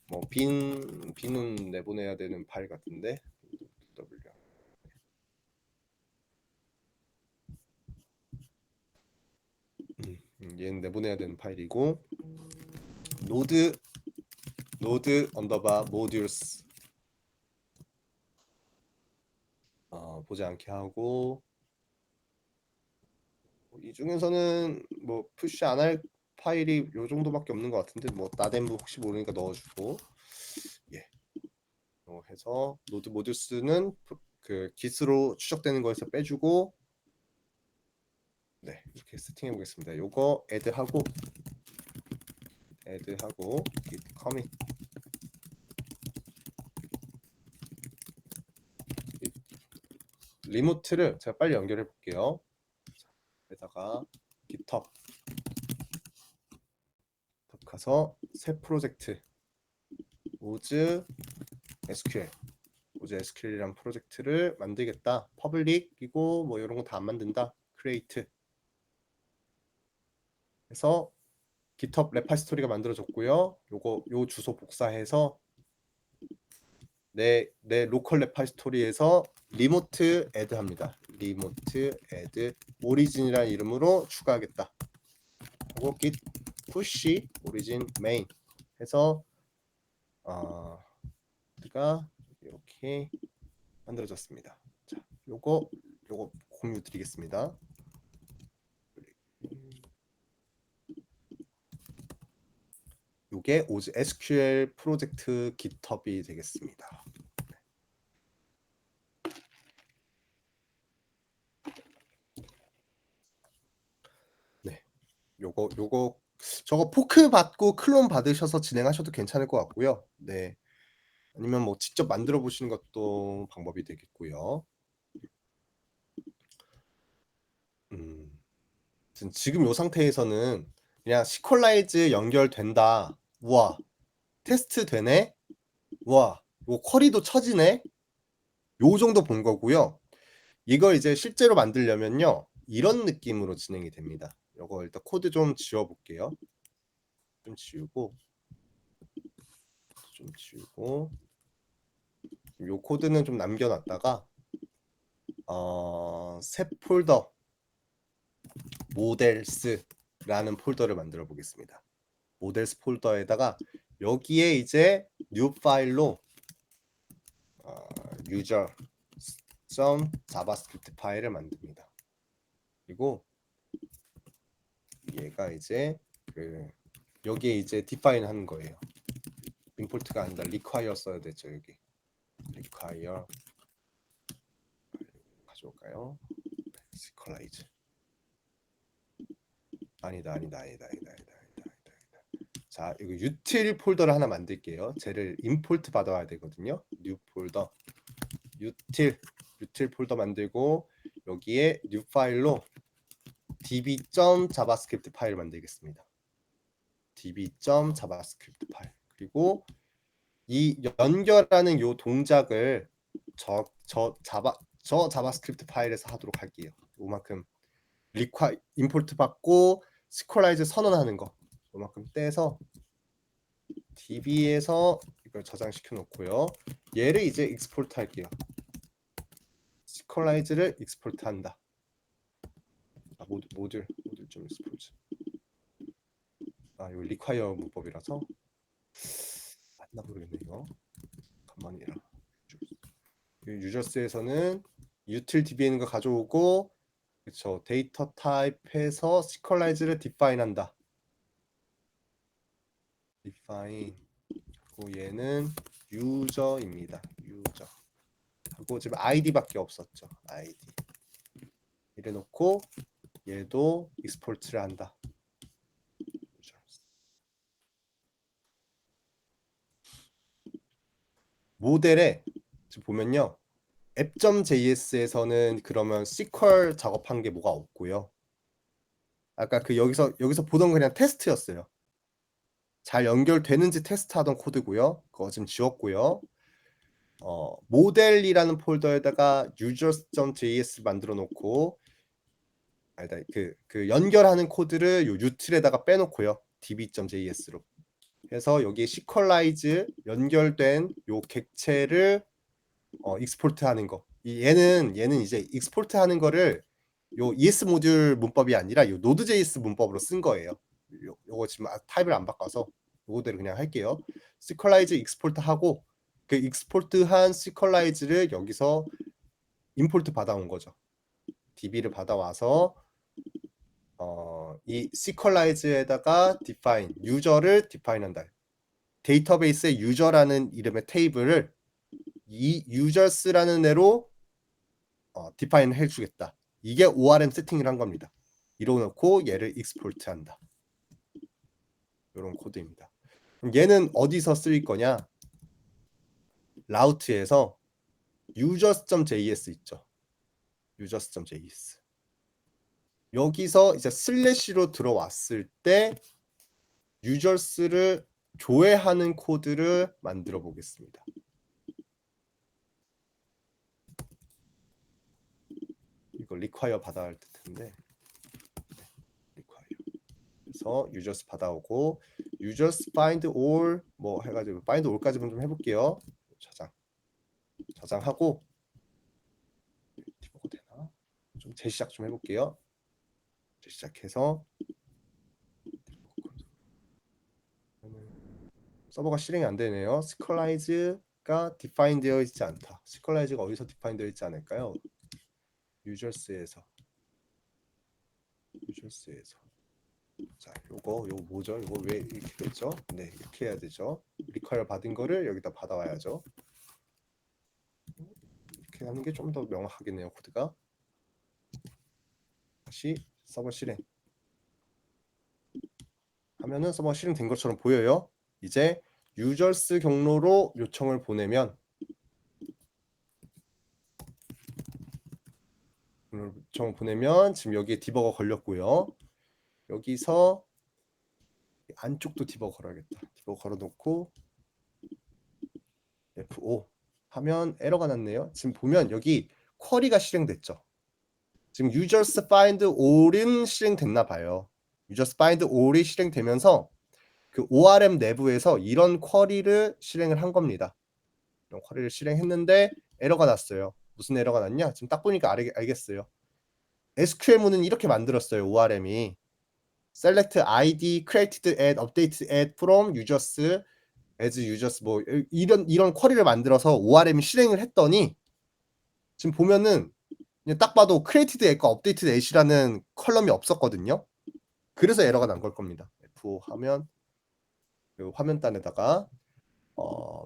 뭐 bin은 내보내야 되는 파일 같은데 w 얘는 내보내야 되는 파일이고 node 언더바 modules 보지 않게 하고 이 중에서는 뭐 푸시 안 할 파일이 요 정도밖에 없는 것 같은데 뭐 나댐브 혹시 모르니까 넣어주고 예 해서 노드 모듈스는 그 git으로 추적되는 거에서 빼주고 네 이렇게 세팅해 보겠습니다. 요거 add하고 git commit 리모트를 제가 빨리 연결해 볼게요. 여기다가 GitHub 가서 새 프로젝트 오즈 SQL이란 프로젝트를 만들겠다. 퍼블릭이고 뭐 이런 거 다 안 만든다. create 해서 GitHub 레파지토리가 만들어졌고요. 요 주소 복사해서 내 로컬 레파지토리에서 리모트 애드 합니다. 리모트 애드 오리진이라는 이름으로 추가하겠다. 그리고 git push origin main 해서 가 이렇게 만들어졌습니다. 자, 요거 공유 드리겠습니다. 요게 오즈 SQL 프로젝트 GitHub이 되겠습니다. 네, 요거 저거 포크 받고 클론 받으셔서 진행하셔도 괜찮을 것 같고요. 네, 아니면 뭐 직접 만들어 보시는 것도 방법이 되겠고요. 지금 요 상태에서는 그냥 시퀄라이즈 연결된다. 우와, 테스트 되네. 우와, 요 쿼리도 쳐지네. 요 정도 본 거고요. 이걸 이제 실제로 만들려면요. 이런 느낌으로 진행이 됩니다. 요거 일단 코드 좀 지워 볼게요. 좀 지우고 요 코드는 좀 남겨놨다가 새 폴더 모델스라는 폴더를 만들어 보겠습니다. 모델스 폴더에다가 여기에 이제 뉴 파일로 user.javascript 파일을 만듭니다. 그리고 얘가 이제 여기에 이제 define 하는 거예요. import가 아니라 require 써야 되죠. 여기 require 가져올까요? 스컬라이즈 아니다. 자, 이거 util 폴더를 하나 만들게요. 쟤를 import 받아야 되거든요. new 폴더 util 폴더 만들고 여기에 new 파일로 db.javascript 파일 만들겠습니다. db.javascript 파일. 그리고 이 연결하는 요 동작을 저 자바스크립트 파일에서 하도록 할게요. 요만큼 임포트 받고 스콜라이즈 선언하는 거 요만큼 떼서 db에서 이걸 저장시켜 놓고요. 얘를 이제 익스포트 할게요. 스콜라이즈를 익스포트 한다. 모듈 좀 익스포트. 이거 리콰이어 문법이라서 맞나 모르겠네요. 가만히라. 유저스에서는 util db는 거 가져오고 그렇죠. 데이터 타입해서 시퀄라이즈를 define 한다. define 그리고 얘는 user입니다. user 하고 지금 id밖에 없었죠. id 이래 놓고 얘도 export를 한다. 모델에 지금 보면요. app.js에서는 그러면 SQL 작업한 게 뭐가 없고요. 아까 그 여기서 보던 그냥 테스트였어요. 잘 연결되는지 테스트하던 코드고요. 그거 지금 지웠고요. 모델이라는 폴더에다가 users.js 만들어 놓고 아니다. 그 연결하는 코드를 요 util에다가 빼놓고요. db.js로 해서 여기에 시퀄라이즈 연결된 요 객체를 익스포트하는 거. 얘는 이제 익스포트하는 거를 요 ES 모듈 문법이 아니라 요 Node.js 문법으로 쓴 거예요. 요거 지금 타입을 안 바꿔서 요거대로 그냥 할게요. 시퀄라이즈 익스포트 하고 그 익스포트한 시퀄라이즈를 여기서 임포트 받아온 거죠. db를 받아와서 이 시퀄라이즈에다가 define 유저를 디파인한다. 데이터베이스의 유저라는 이름의 테이블을 이 users라는 애로 디파인 해주겠다. 이게 ORM 세팅을 한 겁니다. 이러고 놓고 얘를 익스포트한다. 이런 코드입니다. 그럼 얘는 어디서 쓰일 거냐? 라우트에서 users.js 있죠. users.js 여기서 이제 슬래시로 들어왔을 때 users를 조회하는 코드를 만들어 보겠습니다. 이거 require 받아야 할 텐데 require. 그래서 users 받아오고 users find all 뭐 해가지고 find all까지만 좀 해볼게요. 저장하고 디버거 되나? 좀 재시작 좀 해볼게요. 재시작해서 서버가 실행이 안 되네요. 시퀄라이즈가 디파인 되어 있지 않다. 시퀄라이즈가 어디서 디파인 되어 있지 않을까요? 유저스에서. 자, 요거 뭐죠? 요거 왜 이렇게 됐죠? 네, 이렇게 해야 되죠. 리퀘어 받은 거를 여기다 받아와야죠. 이렇게 하는 게 좀 더 명확하겠네요, 코드가. 다시 서버 실행. 하면은 서버 실행된 것처럼 보여요. 이제 유저스 경로로 요청을 보내면 지금 여기에 디버거 걸렸고요. 여기서 안쪽도 디버거 걸어야겠다. 디버거 걸어놓고 F5 하면 에러가 났네요. 지금 보면 여기 쿼리가 실행됐죠. 지금 users find all은 실행됐나 봐요. users find all이 실행되면서 그 ORM 내부에서 이런 쿼리를 실행을 한 겁니다. 이런 쿼리를 실행했는데 에러가 났어요. 무슨 에러가 났냐? 지금 딱 보니까 알겠어요. SQL문은 이렇게 만들었어요. ORM이 select ID, created add, updated add from users as users 뭐 이런 쿼리를 만들어서 ORM이 실행을 했더니 지금 보면은 그냥 딱 봐도 created add과 updated add이라는 컬럼이 없었거든요. 그래서 에러가 난 걸 겁니다. F5 하면 그 화면단에다가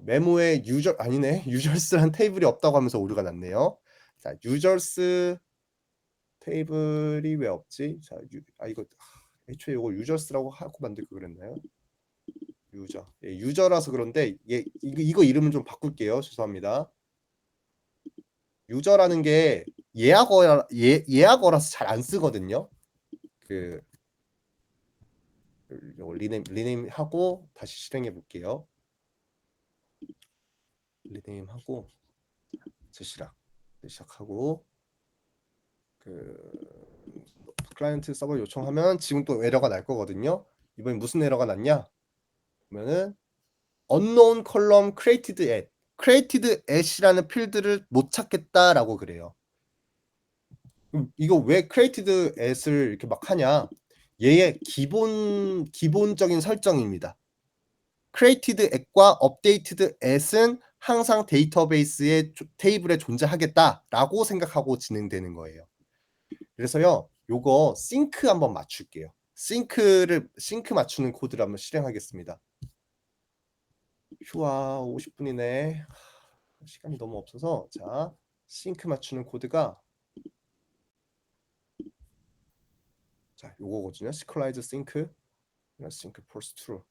메모에 users란 테이블이 없다고 하면서 오류가 났네요. 자, users 테이블이 왜 없지? 자, 이거 애초에 이거 users라고 하고 만들 거 그랬나요? 유저라서 그런데 이거 이름은 좀 바꿀게요. 죄송합니다. 유저라는 게 예약어라서 잘 안 쓰거든요. 그 이거 리네임 하고 다시 실행해 볼게요. 리네임 하고 시작하고 그 클라이언트 서버 요청하면 지금 또 에러가 날 거거든요. 이번엔 무슨 에러가 났냐? 그러면은 unknown column created at이라는 필드를 못 찾겠다라고 그래요. 이거 왜 created at을 이렇게 막 하냐? 얘의 기본적인 설정입니다. created at과 updated at은 항상 데이터베이스의 테이블에 존재하겠다라고 생각하고 진행되는 거예요. 그래서요, 요거 싱크 한번 맞출게요. 싱크 맞추는 코드를 한번 실행하겠습니다. 휴아 50분이네. 시간이 너무 없어서 자 싱크 맞추는 코드가 자 요거거든요. 시퀄라이즈 싱크 폴스 트루.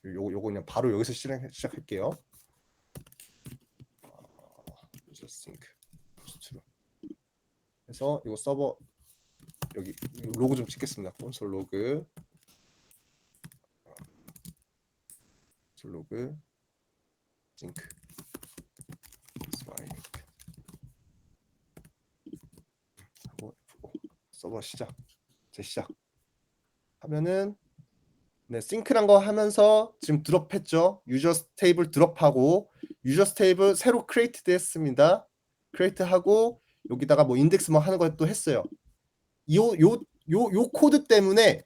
요거 그냥 바로 여기서 시작할게요. 유저 싱크 수로. 그래서 이거 서버 여기 로그 좀 찍겠습니다. 콘솔 로그. 콘솔 로그. 징크. 서버 시작. 재시작. 하면은 네, 싱크란 거 하면서 지금 드롭했죠. 유저스 테이블 드롭하고 유저스 테이블 새로 크리에이트 했습니다. 크리에이트 하고 여기다가 뭐 인덱스 뭐 하는 거 또 했어요. 요 코드 때문에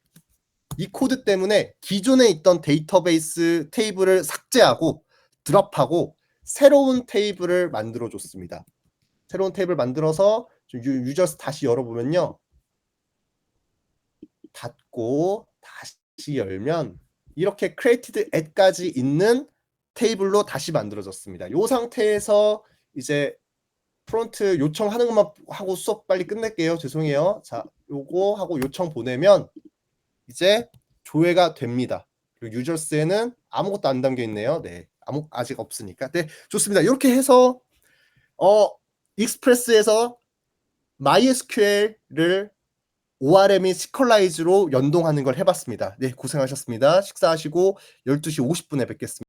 이 코드 때문에 기존에 있던 데이터베이스 테이블을 삭제하고 드롭하고 새로운 테이블을 만들어 줬습니다. 새로운 테이블 만들어서 유저스 다시 열어보면요. 닫고 다시 열면 이렇게 created at까지 있는 테이블로 다시 만들어졌습니다. 이 상태에서 이제 프론트 요청하는 것만 하고 수업 빨리 끝낼게요. 죄송해요. 자, 요거 하고 요청 보내면 이제 조회가 됩니다. 그리고 유저스에는 아무것도 안 담겨 있네요. 네, 아직 없으니까. 네, 좋습니다. 이렇게 해서 익스프레스에서 MySQL을 ORM 및 시컬라이즈로 연동하는 걸 해봤습니다. 네, 고생하셨습니다. 식사하시고 12시 50분에 뵙겠습니다.